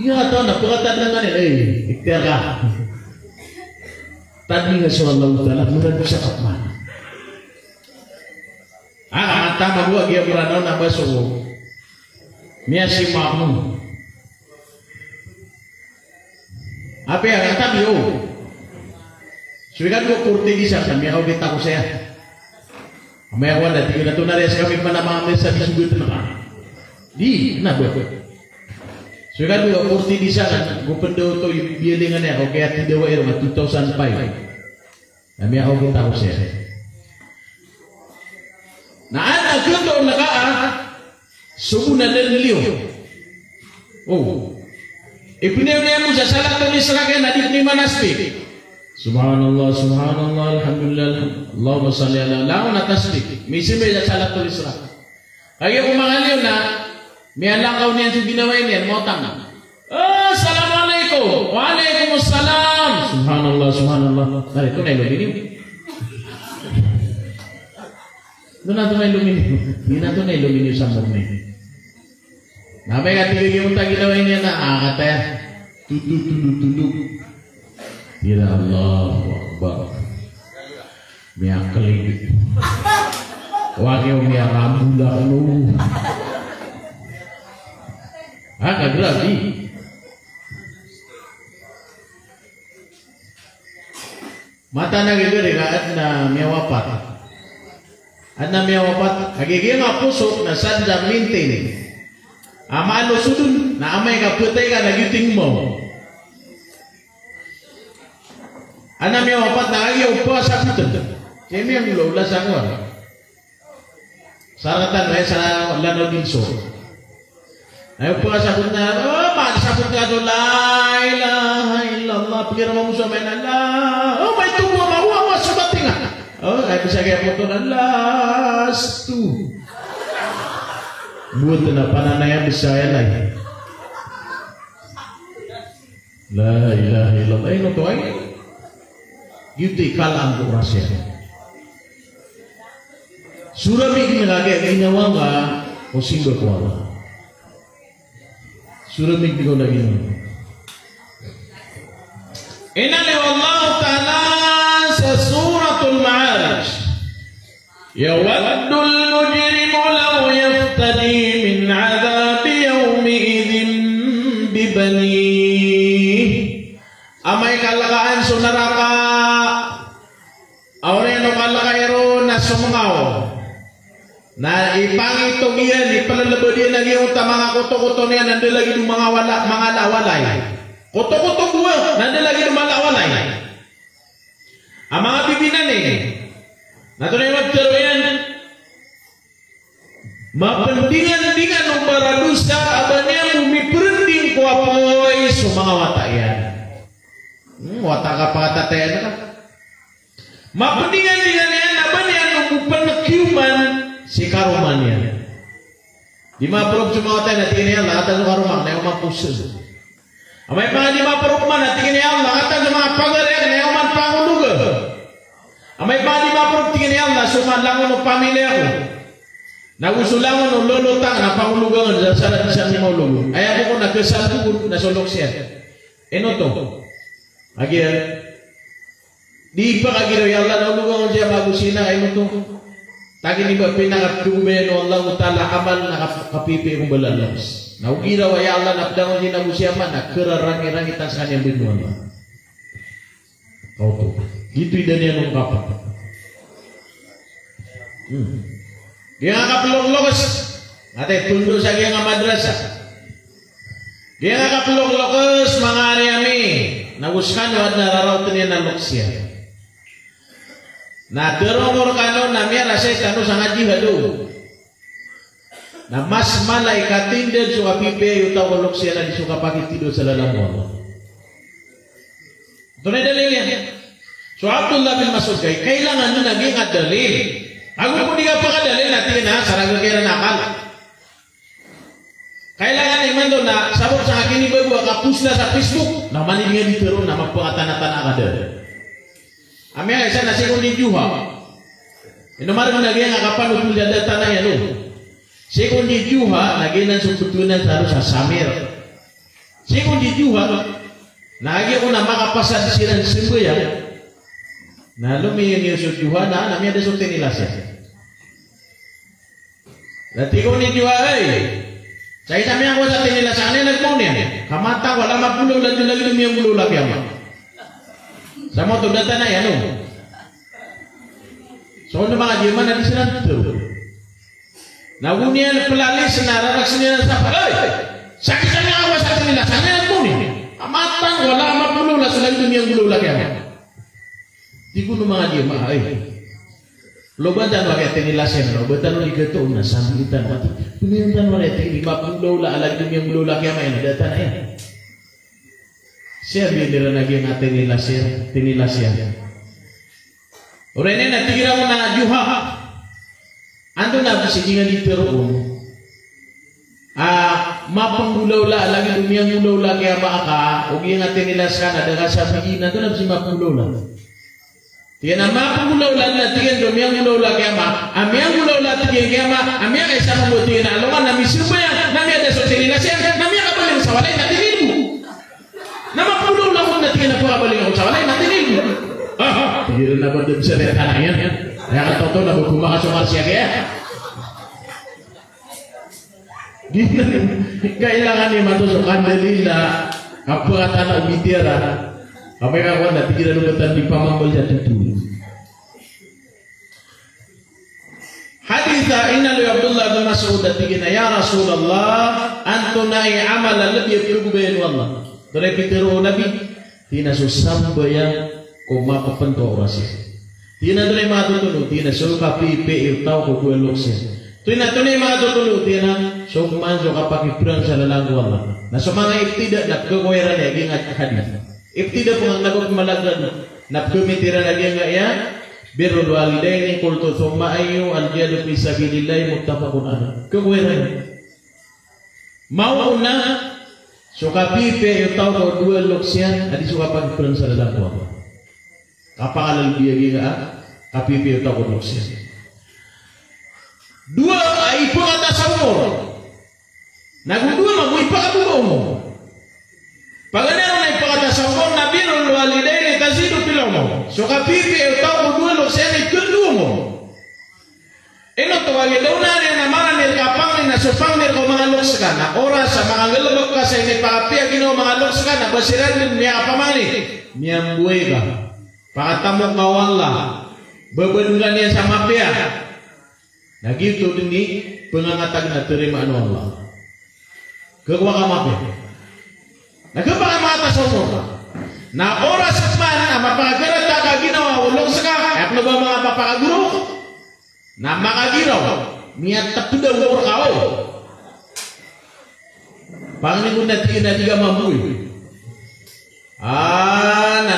Speaker 1: Iya ito na. Pagkatad na nga nila eh. Ikhtiar ka. Tadmin usuallah ta'ala. Muna siya kapman. Tama gua dia berada na baso miasi mahmud apa yang kata bio sudah gua kurti di sana miau kita ko saya may wala di na tunare sa kami panamamay sa bisugod na di na gua sudah gua kurti di sana gua pendo to bilingan ya okay at dewa era 2005 Nami ako kita ko siya. Naana kuto subuh na liyo. Oh. Ipinaya mo sa salatul Isra kaya nadip ni manasbih. Subhanallah, subhanallah, alhamdulillah, Allahumma salli ala laon na tasbih. Misi may sa salatul Isra. Kaya kung mangaliw na, may alangkaw niyan sa ginawa niyan, mautang na. Assalamualaikum, waalaikumsalam. Subhanallah, subhanallah. Dari ito na iluminiw. Doon na ito na iluminiw. Hindi na ito na iluminiw sa murni. Namay ka tigil yung ginawa niyan na, kata tunduk. Ya Allahu Akbar. Miyak keligit. Wakil miyak rambulah lu. Grabe. Mata na gigiri at na miyawapat. At na miyawapat. Kagigil nga pusok na sadda maintain. Ama ano sudun na amay ka putay ka nagiting mo. Anak mi wapat na agi upo sa puto. Kemi ang lola sa ko. Saratan ay sa lano din so. Ay upo sa puto na, magsabot ka to, la ilaha illallah, pagkira mo sa may Allah. May tubo mawa sa batinga. Ay bisa kaya po to na last two. Buat na pananaya bisa yan ay. La ilaha illallah. Ay no to ay. Yuti kalang ko rasya. Surah ini lagi ginawa nga o simba ko Allah. Surah ini ko lagi ginawa. Inali Allah Ta'ala sa suratul Ma'arij. Yawaddul mujrimu law yaftadi min adhabi yawmi idhin bibani. Amay kalakaan sa neraka. Aure no kalakairo na sumungaw. Na ipangitong iyan, ipalalabad iyan lagi yung mga kuto-kuto niya, nandun lagi yung mga lawalay. Kuto-kuto buwa, nandun lagi yung mga lawalay. Ang mga bibinan nato na yung magtaro yan. Mapendingan-dingan ng baradusa, aba niya bumiperending ko apoy sa mga wata yan. Wata ka pa katatayan na ka. Mapendingan-dingan yan, aba niya nung upanekyuman si karuman yan. Di maprog sa mga wata na tingin niya, lakatan sa karuman, na yung mapusin. Amay mga di maprog man, na tingin niya, lakatan sa mga pagalag, na yung manpanguluga. Amay mga di maprog, tingin niya, nasumalangon ng pamilya ko. Nagusulangon ng lolotang, napangulugan, sa salat siya ni maulugo. Ay ako ko nagkasalpugon, nasulok siya. Eno to? Agyan, di pa kagiraw ya Allah na ulugang siya magusina kayo ito. Tagi ni ba pinakatugbe no Allah Ta'ala amal nakapipi kong balalabs. Naugiraw ya Allah na pdangon siya nagusya man nakerarang-irang itas kanyang binuan. Kau to. Gitu idan yan ng kapat. Dia nga kapilok-lokos. Ate, tundo sa kaya nga madrasa. Dia nga kapilok-lokos mga ari-ami. Naguskan wad nararaw niya na loksya. Na derongor kano na miya rasay kano sa ngaji halo. Na mas malaikatin din suka pipe yuta ko loksya na di suka pakitido sa lalamon. Ito na dalil yan. So Abdullah bin Mas'ud kailangan nyo naging dalil. Ako po di ka pa kadalil natin na sarang kaya na nakal. Kailangan naman doon na sabot sa akin iba buwa kapus na sa Facebook na manigyan dito ron na magpangatan-atan ka doon. Ami ang isa na sikong di juha. Inumari mo naging nga kapan upul dada tanay ano. Sikong di juha naging ng sumputunan sa Samir. Sikong di juha naging ko na makapasad silang simbuya na lumiyon yung juha na nami ada sulti nila siya. Dati ko ni juha saya kami yang kuasa tinila sana nagmau niya. Kamata wala magulong lagi lumiyang gulo lagi ama. Sama tu data na yan no. So ano mga Jerman na disinan tu. Nawunian pelalis na rarak sinilan sa ay. Sakit kami ang kuasa tinila sana nagmau niya. Kamata wala magulong lagi lumiyang gulo lagi ama. Di kuno mga dia maay. Lobantan wakai tenilasen, lobantan di ketu na sambitan mati. Puniantan wakai teni mapulaw la alag dum yang mulaw kaya may nadatan ay. Siya bidira na gyang tenilasen. Orene na tigira mo na juha. Ando na bisigingan di teruun. Mapangulaw la alag dum yang mulaw la kaya maaka. Ugi nga tenilaskan ada kasabihin ando na bisi mapulaw la. Tiyan ang mapagulaw-ulan na tiyan dumiyang gulaw-ulan kaya ma, amiyang gulaw-ulan tiyan kaya ma, amiyang isa mong buti na alungan na misibo yan, namiyang deso tinilasyan, namiyang kabaling sa walay na tinil mo. Na mapagulaw-ulan ko na tiyan na po kabaling ako sa walay na tinil mo. Tiyan na ba doon sa reta na yan? Kaya katoto na bukumakasukar siya kaya. Kailangan ni matusukan dali na kapagatan na umitira. Apa yang awak nak tiga lubatan di pamambal jatuh tu. Hadis inna li Abdullah bin Mas'ud tiga ya Rasulullah antunai amal alladhi yatlubu bihi Allah. Dari pitero Nabi tina susam bayang koma pepento orasi. Tina dari matu tulu tina suka pipe tau ko kuelokse. Tina tunai matu tulu tina sokman joka paki perang salalang Allah. Na somanga ibtidak nak kekoiran ya gingat hadis. Ibtida pun nagok malagad napkumitiran lagi enggak ya birrul walidaini qultu thumma ayyu al-jihadu fi sabilillah muttafaqun alaih keweran mau na suka pipe tau ko dua loksian adi suka pag perang salalang ko kapangalan dia enggak kapipe tau ko loksian dua ai pun atas umur dua mau ipaka umur Pagana na ipakatasampon na birrul walidaini tazidu fil umur. So kapipi utaw ko dulo sa ni kundumo. Ino to walidaw na rin na mga nilkapang na supang nil ko mga loks ka na oras sa mga galabag ka sa ini papi ginaw mga loks ka na basiran din niya pamani. Niyang buhay ka. Pakatamok ka wala. Bebenungan niya sa mapya. Nagito din ni pengangatag na terima ano Allah. Kagwa ka mapya. Nagpapamata sa umur na oras at man ang mapagarat ka ginawa ulong saka at na ba mga papaguro na makagiraw niya tapos daw umur ka o panganin na tiga mamuy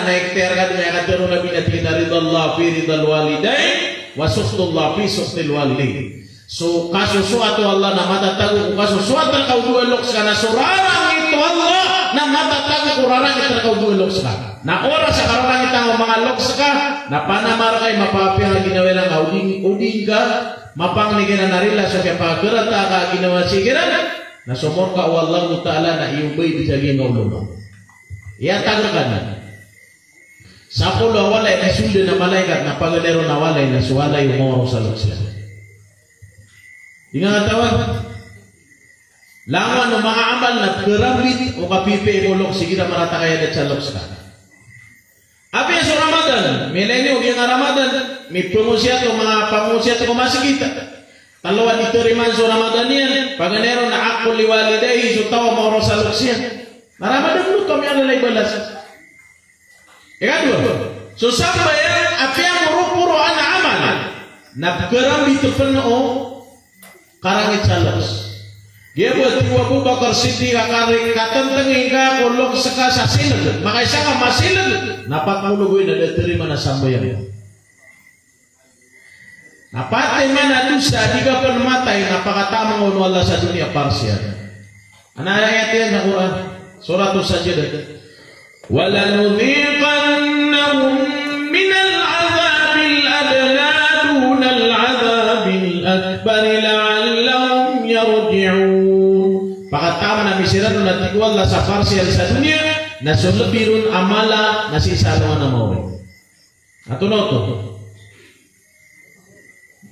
Speaker 1: naikter ka din ay katero na binatin na ridallah fi ridal walidain wa suhtullah fi suhtil walidain so kasusuat Allah na matatago kasusuat ang kaudualok ka na surarang ito Allah na matataga kurarang ito kau dua loks ka. Na oras sa kararang ito mga loks ka, na panamara kay mapapya ginawa lang uding ka, mapangligin na narila sa kaya pagkarat ka ginawa sigiran, na sumor ka Allah ta'ala na iubay di saging ulungan. Iyataga ka na. Sa pulo walay na sundo na malaikat na paganero na walay na suwalay umoro sa loks ka. Di nga tawag. Lawan ng mga amal na kerambit o kapipe ulok sige na marata kaya sa loks ka. Abi sa Ramadan, milenyo yung Ramadan, may promosyat o mga pamusyat o kumasikita. Talawa ditiriman sa Ramadan yan, paganero na akul liwalidahi, so tawa mauro sa loks yan. Na Ramadan mo kami alalay balas. Ikadwa, so sambayan, api ang puro na amal, na kerambit o pano karangit sa loks. Dia buat Abu Bakar Siddiq akari katenteng hingga kolok seka sasilad. Makanya saka masilad. Napat mulu gue ada terima na sambayan. Napat mana dosa jika pun matai napakatamang ono Allah sa dunia parsial. Ana ayat yan sa Quran surah As-Sajdah. Wala nudhiqannahum minal azabil adna dunal azabil akbar la'allahum yarji'un. Pakatama na misiran na tigwal na sa parsial sa dunia na sulubirun amala na sisaluan na mawin. Atunoto.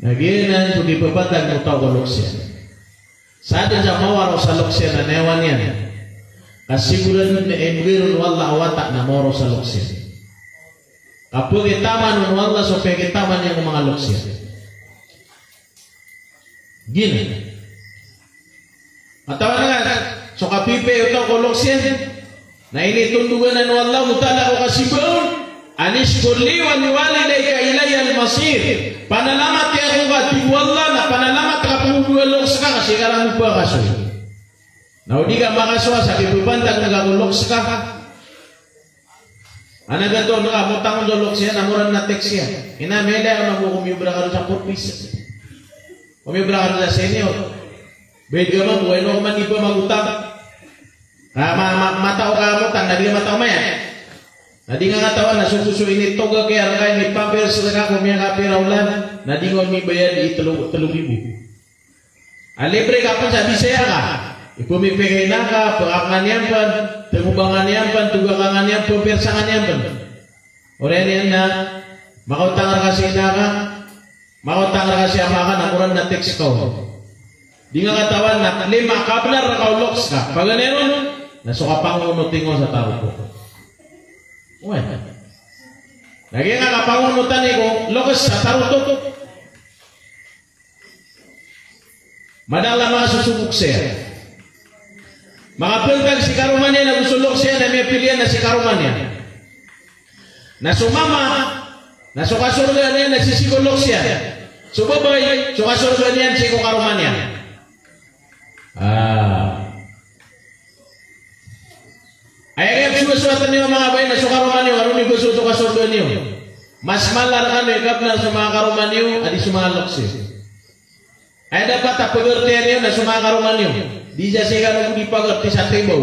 Speaker 1: Naginan so di pabatag mo tao ko loksya. Sa atin sa mawaro sa loksya na newan yan. Kasiguran na emwirun wala awatak na mawaro sa loksya. Kapag itaman nun wala so pagitaman niya ng mga loksya. Gini. Atawa na nga, so kapipe ito ko loksya. Na ini tundugan ng Allah ta'ala o kasibaon. Anishkur li wa liwalidayka ilayya al-masir. Panalamat ya ako ka tiwala na panalamat ka pumulok ka kasi karang lupa kaso. Now di ka makaswa sa kibubantag nagagulok ka. Ana gato nga mutang dolok siya namuran na text siya. Ina meda na mo kumibra ka sa purpose. Kumibra ka sa senior. Beda mo bueno man iba magutang. Matao ka mo tang nadi matao maya. Nadi nga katawan na sususu ini toga kaya kay ni paper sa ka kumya ka piraulan. Nadi ngo mi bayad di 3,000. Alibre ka pa sa Bisaya ka. Ipumipigay na ka, pangakan yan pa, temubangan yan pa, tugakangan yan pa, persangan yan pa. Oren yan na, makautangar kasi na ka, makautangar kasi amakan, nakuran na text ko. Di nga katawan na, lima kablar na kauloks ka. Pag ganyan, nasuka pang umuting ko sa tao ko. Uwe. Lagi nga kapangunutan ko, lokas sa tao to. Madala mga susubok siya. Makapilkag si karumannya na gusulok siya na may pilihan na si karumannya. Na sumama, na sukasurga niya na sisikulok siya. Subabay, sukasurga niya si karumannya. Ayag suwasuwatan niyo mga bayi na sukarumanyo, ano ni gusto sukasurga niyo. Mas malar ano ikap na sumakaruman niyo, adi sumalok siya. Ay dapat tapagertian niyo na sumakaruman niyo. Di jasa kan di pagar di sate bau.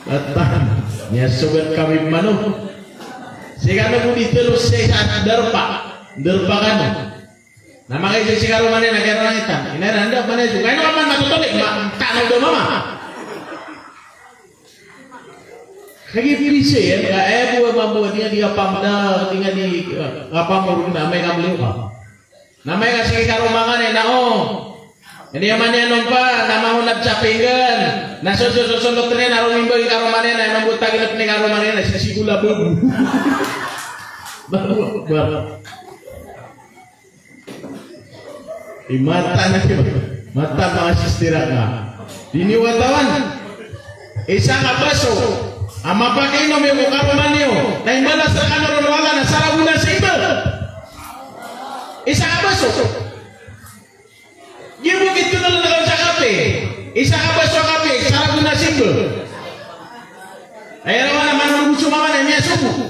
Speaker 1: Datang, ya sobat kami manu. Sekarang di terus sehat derpa kan. Nama kayak sekarang mana nak orang itu? Ini anda mana juga? Ini apa nak tolik? Tak nak udah mama. Lagi bisa ya? Buat mampu dia pamda tinggal di apa mau namanya kamu lihat? Namanya kasih karumangan enak Ini yang mana nompa nama hunap capingan. Nah susun dokternya naruh mimba di karomane na membuat tagilap ni karomane na sisi gula bu. Di mata nanti mata masih istirahat na. Dini watawan. Isa nga baso. Ama pakai nom yung karomane yo. Na imbalas sa kanoro wala na saraguna sa iba. Isa nga baso. Dia begitu dalam sa kape. Isa ka ba sa kape? Sarap na simple. Ay rawan naman ang gusto mga na niya suko.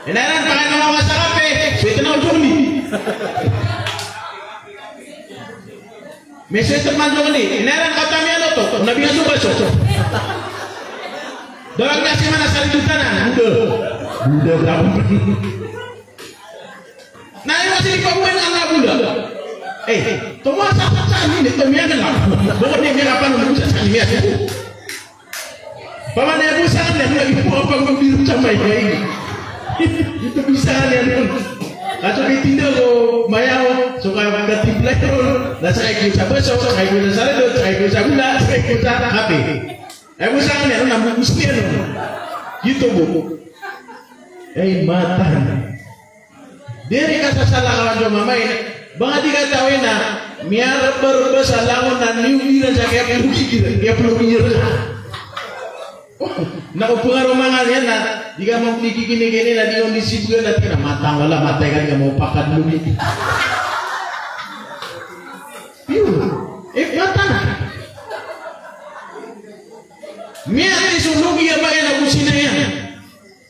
Speaker 1: Inaran pa kayo mga sa kape. Pwede na uli. May sweat man doon ni. Inaran ka kami ano to? Nabi nga suba so. Dorang kasi mana sa lidutan na. Buda berapa? Nah, ini masih dipakuin anak buda. Tunggu saat ini temia kenal. Bukan dia apa nunggu saat ini ya. Paman dia bisa kan dia lagi apa kau biru sama ini. Itu bisa dia. Lalu ditindak lo mayau suka ganti player. Dah saya kita besok saya kita sare saya kita gula saya kita hati. Bisa kan dia nambah mestian. Gitu bu. Mata. Dia dikasih salah kawan joma main. Bang dikatakan na miar berbesar langon na niumiran sa kaya perlu mikir. Na pengaruh mangalnya na jika mau kini na di kondisi bulan nanti na matang wala matay kan mau pakan dulu ni. Matang. Miar disulugi ya pakai na kusina yan.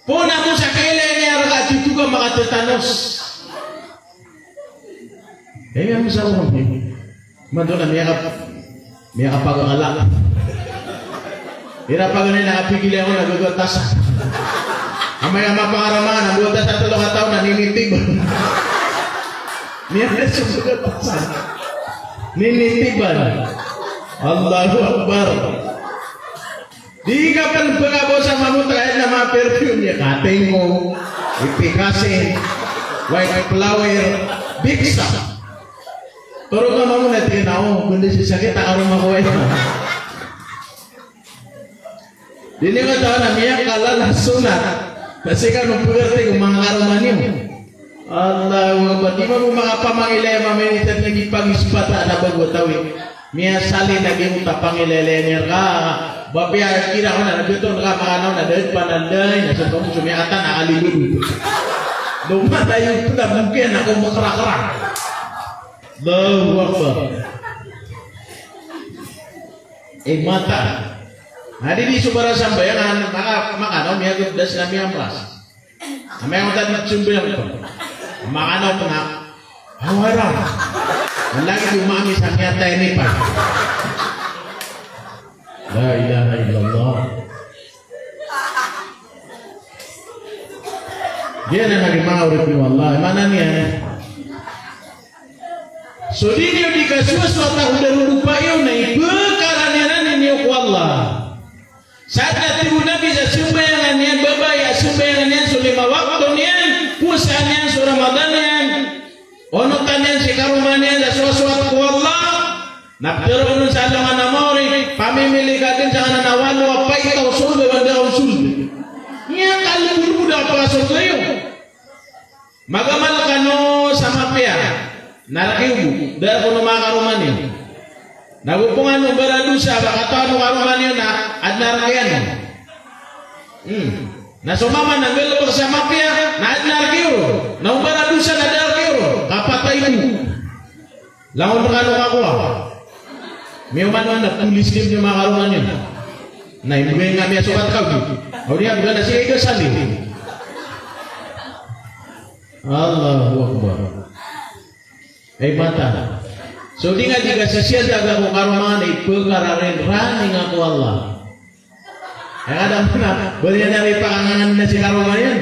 Speaker 1: Puna mo sa kailan niya rakat itu ka makatetanos. Yang bisa orang ni, mantulah miak apa galak. Ira pagani na apigil ako nagagatas. Amay ama pangaraman, ang butas at 3 taon na ninitib. Miak na sugatasan. Ninitiban. Allahu Akbar. Di ka pa nagpagabo sa mamut kahit na mga perfume niya. Kating mo, ipikasin, white flower, biksa. Toro ka mo na tinaw, kundi si sakit ang aroma ko ay. Dili ka taon na miyak kalala sunat. Kasi ka nung pagkarte kung mga aroma niyo. Allahu Akbar. Di ba mo mga pamangilay maminitan naging pag-ispata na bago tawin. Miya sali naging utapangilay niya ka. Bapia kira ko na nagito nakapakanaw na dahil pananday na sa tong sumiatan na alilun. Lumatayo ko na mungkin ako makara-kara. Allahu Akbar. Mata. Hadi di subara sambayan makanaw miya guddas na miya amras. Amay ang tadi sumbayang ko. Makanaw ko na hawaran. Lagi umami sa miya tayo ni pa. La ilaha illallah. Dia nak harimau ribu Allah. Mana ni? So dia dikasih sesuatu udah lupa yo naik berkaranya ni Allah. Saat tibu Nabi sumbayangan yang baba ya sumbayangan yang sulima waktu nian pusanya surah Ramadan ono tanya si karumanian sesuatu Allah. Nabdar unun sa mga namori, pamimili ka din sa nanawalo, apa ikaw sulbe, banda usul. Iya kalibul muda pa sulbe yun. Magamal ka no sa mapya, narakiubu, dahil ko na mga karuman yun. Nagupungan no baradusa, baka no karuman yun na, at narakian. Nasumama na belok sa mapya, na at narakiu. Naubaradusa na narakiu, kapatay mo. Langon ka no kakuha. May umano na tulis din yung mga karuman yun. Na imugay nga may sukat kau. O niya, bila na siya ito salin. Allahu Akbar. Ay mata. So di nga jika sasya daga ko karuman ipagkararin raning ako Allah. Ay kada mo na, boleh na may pakangangan na si karuman yan.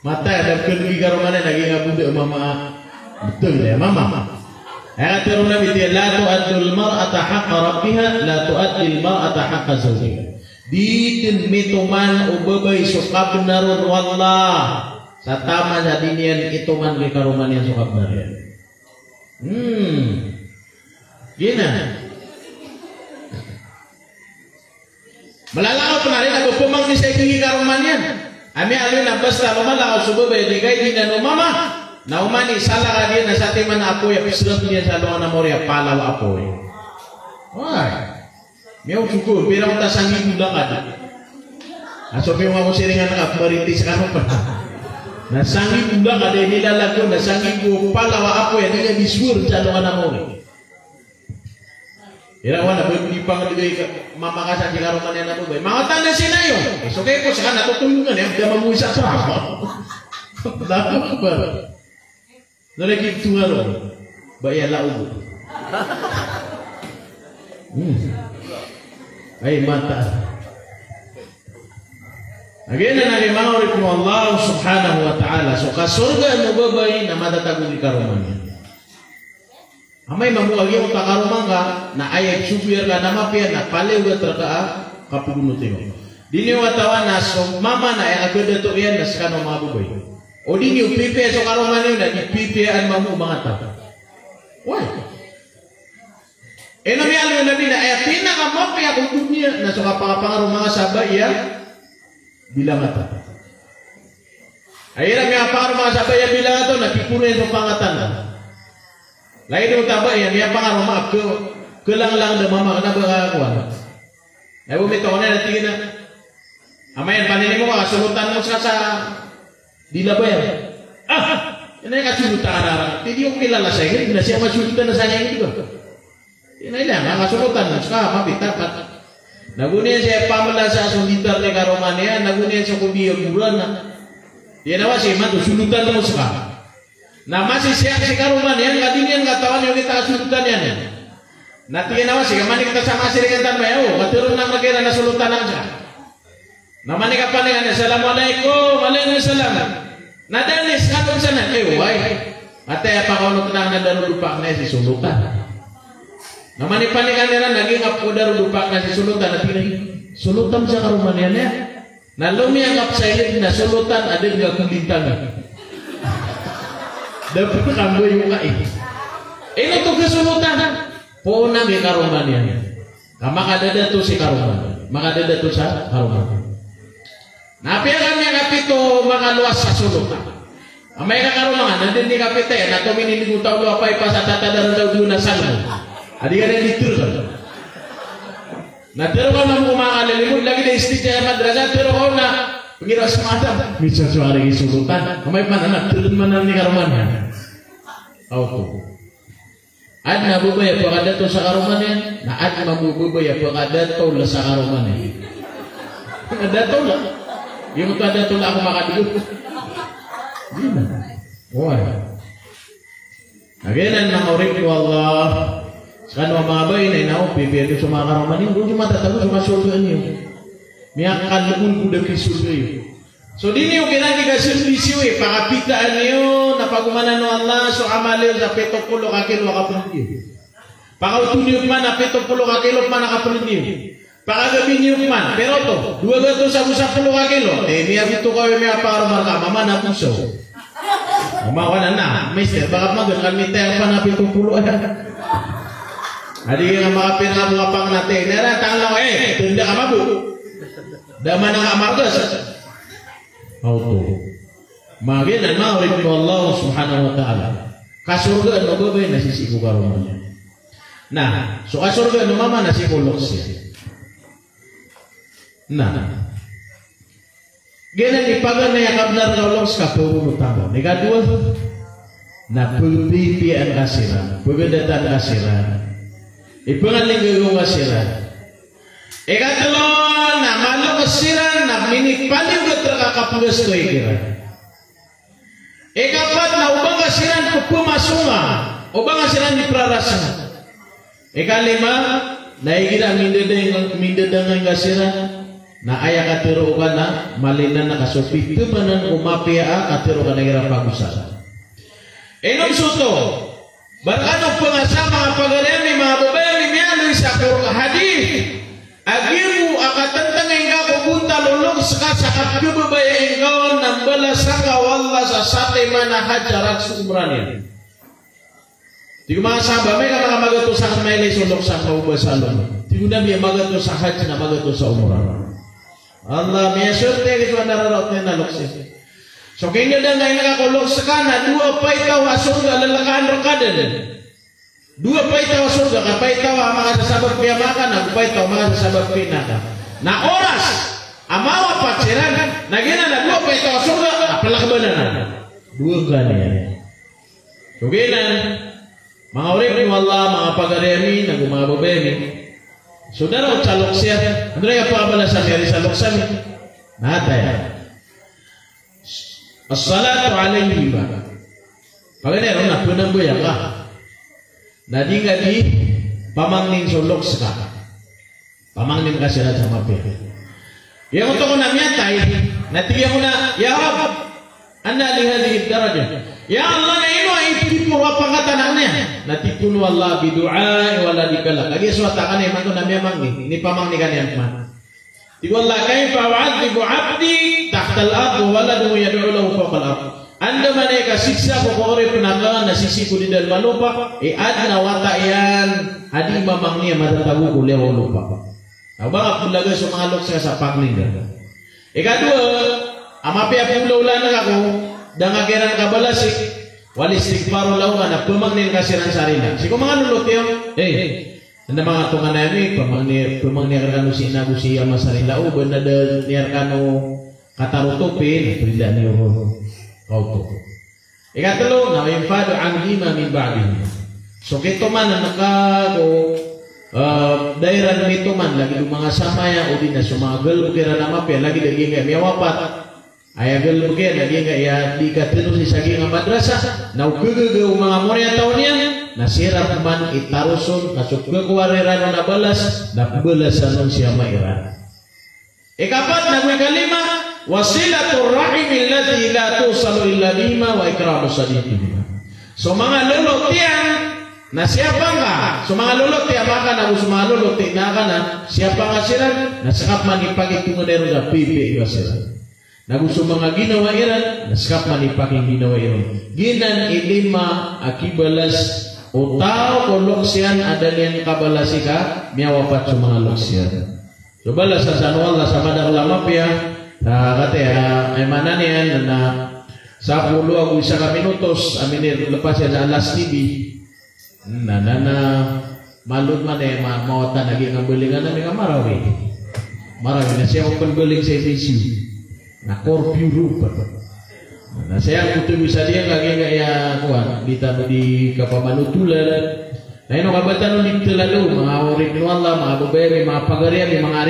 Speaker 1: Mata, ada kelagi karuman yan, naging abudo mama. Betul ya, mama. Ayatul Nabi dia la tu'addul mar'ata haqqa rabbiha la tu'addil mar'ata haqqa zawjiha. Ditin mituman ubabay suka benarun wallah. Sa tama sa dinian ituman kay karuman yang suka benar. Gina. Malalakaw penarin ako pumang ni sa ikigi karuman yan. Ami alin na basta lumalakaw subabay digay din na mama. Na umani salah ka dia na sa timan na apoy sudah dia sa luang na moria palaw apoy. Why? Miyaw cukup pirang tasangin ulang ada. Aso piyo ako siringan na baritis kanu pa. Nasangin ulang ada nilalagyo nasangin ko palaw apoy dia disur sa luang na moria. Ira wana di pangdigay mamakasan di karuman na po. Mga tanda sinayo. So kay ko sa natutulungan dia mamuisa sa ako. Dapat ba? Nalagi tungalo, bayar lau. Ay mata. Again na nagimang mo Allah subhanahu wa ta'ala. So kasurga mo babay na madatagong ikaruman niya. Amay mamuagi mo takaruman ka na ayat supir ka na mapia na palew ka terkaa kapugunutin mo. Dini watawan na so mama na ay agad ito yan na sakano mga babay. O di niyo pipi so karuman niyo na ipipian mamu mga tao. Why? Namiyalo na na ay pinakamapi ako dunia na so kapangapangarong mga sabay ya bilang ata. Ay namiyapangarong mga sabay ya bilang ata nakipunin sa pangatan. Lain yung tabay ya miyapangarong mga kelang-lang na mama na bakakuan. Ay bumito ko na natingin na amayan paninin mo kasulutan mo sa dilabayan. Ini kasulutan arah. Jadi yung kilala sa iyo, hindi na siya masulutan na sa niya ito. Ini lang, kasulutan na siya, mabitapat. Nagunian siya pamala sa sunditar ni Karomania, nagunian siya kubiya bulan na. Dia nawa siya sulutan mo siya. Na masih siya si Karomania, kadinian katawan yung kita sulutan yan. Natingin nawa siya, kamani kita sama sirikan mayo, maturun na magkira na sulutan lang siya. Namani ka palingan, Assalamualaikum, Waalaikumsalam. Nadalis ka sana, why? Ate apa kau nak na darudupak na si sulutan. Namani palingan nila naging apo darudupak na si sulutan na pinay. Sulutan sa karuman yan. Na lumiangap sa ilit na sulutan ada nga kulintangan. Dapat kambo yung kain. Ino to kesulutan. Po na may karuman yan. Makadada to si karuman. Makadada to sa karuman. Napiakan niya kapito mga luwas sa sulutan. Amay kakarumangan, nandun ni kapite, na tuminin ni Gutaw Luapay pa sa tatadaran daw doon na salmo. Adi ka na dito. Na pero kau nak kumakalimut lagi di istijah madrasah pero kau nak pengira semata bisa suara isurutan kamay anak turun mana ni karumannya auto ad na bubaya pagada to sa karumannya na ad mabubaya pagada to la sa karumannya ada to la yung to ada to la ako makadigot gina why again ang maurip ko Allah sekarang mga bayi na inao pipiado sa mga karumannya hindi matatago sa mga surga niyo miakan lumun kuda kisurga yun. So dini yung kinagi kasirvisyo pakapitaan niyo na pagumana no Allah so amalil sa 70 kakilo kapulid pakautuniyot man na 70 kakilo man nakapulid pakagabi niyo man pero to 210 kakilo niya dito kayo may aparamar ka mama na puso umawan na mister baka magan kami tayo pa na 70 adi nga mga pinamukapang natin nara tanglaw tunda ka mabu daman ang amargas auto magin ang maurid mo Allah subhanahu wa ta'ala kasurga no babay nasisi ko karumannya nah so kasurga no mama nasi kulok siya nah gana ipagan na yakab na rawalong sa kapulutang ni kadua na pagpipian kasiran pagdatan kasiran ipangaling gagawang kasiran ikatlo na malo kasiran na minipaliw ka terkakapugas ko ikira ikapat na ubang kasiran ko pumasunga ubang kasiran di prarasa ikalima na ikira mindadangan kasiran na aya katiro ka na malinan na kasupit tumanan umapia katiro ka na ikira pag-usasan inom suto barkanong pangasama pagarian ni mga babae ni miyalo sa hadith agimu akatantang engkau kupunta lulung sekasakap kebebaya engkau nambala sangka wallah sasate mana hajarak sumrani tiga masa sahabat mereka magato sa mele sulok sa kaubasalon tiga nabi magato sa haji na magato sa umrah Allah may surte gitu nararot na lokse so kaya dan nakakulok sakana dua paitaw asurga lalakaan rokadan dua paitaw surga ka paitaw mga sabab piyamakan ang paitaw mga sabab pinaka na oras amawa patsiran nagina na dua paitaw surga apalakabanan dua ganyan tuginan mga urip ni Allah mga pagariami na gumababemi saudara ucalok siya ano yung pabalasan niya sa loksan natay as-salatu alaihi ba pagana ron na punang buya ka nadi nga di pamangning sulok saka pamangning kasirat sa mapi yang untuk ko na miyatay natigyan ko na ya Rab anna li hadhihi daraja ya Allah na ino ay tipuro pangatanannya natipun wallah bidu'a wala dikala kagi suwata kan man ko na miyamangni ini pamangni kan yan man tiwallah kayfa wa'adhibu 'abdi tahta al-ard wa waladu yad'u lahu fawqa al-ard anda mereka siksa pokoknya penaga na sisi ko di dalam lupa adna watayan adi mamangnya matatago ko lewa lupa abang pulaga sa mga loksa sa paglinda ikadua amapi apulaulan ako dangageran kabalasik wal istighfaru lahu na pemangnin kasiran sarina siko mga lulot yo anda mga tungan nami pemangni kanu sinagu siya masarila o benda de niar kanu katarutupin tidak niyo auto ikatlo na infadu ang lima min ba'dihi so kito man nakago daerah nito man lagi mga samaya o din na sumagal bukira na mapya lagi dagi nga may wapat ayagal bukira lagi nga ya di katino si sagi nga madrasa na ugugug mga morya taon yan nasirap man itaruson nasukga kuwarera na balas na balasan siya mairan ikapat na kalima wasilatul rahim allati la tusalu illa bima wa ikramu sadiqi so mga lulot yan na siapa nga so mga lulot yan maka na mga lulot yan na siapa nga sila nasakap man ipagitungero sa pipi sila na gusto mga ginawa iran nasakap man ipaging ginawa iran ginan ilima akibalas o tao ko loksyan adalian kabalasika miyawapat sa mga loksyan so balas sa Allah sa madang lamapya kata ay mana niyan na sa 10 ako isa ka minutos amin lepas yan sa Alas TV na Malud man mau lagi ngambelingan na mga marawi. Marawi na siya pembeling sa isu. Na korpyu rupa. Na saya kutu bisa dia lagi ya kuan di kapamanutulan. Na ino kabatan ulit lalu mga orin Allah mga babere mga pagarian mga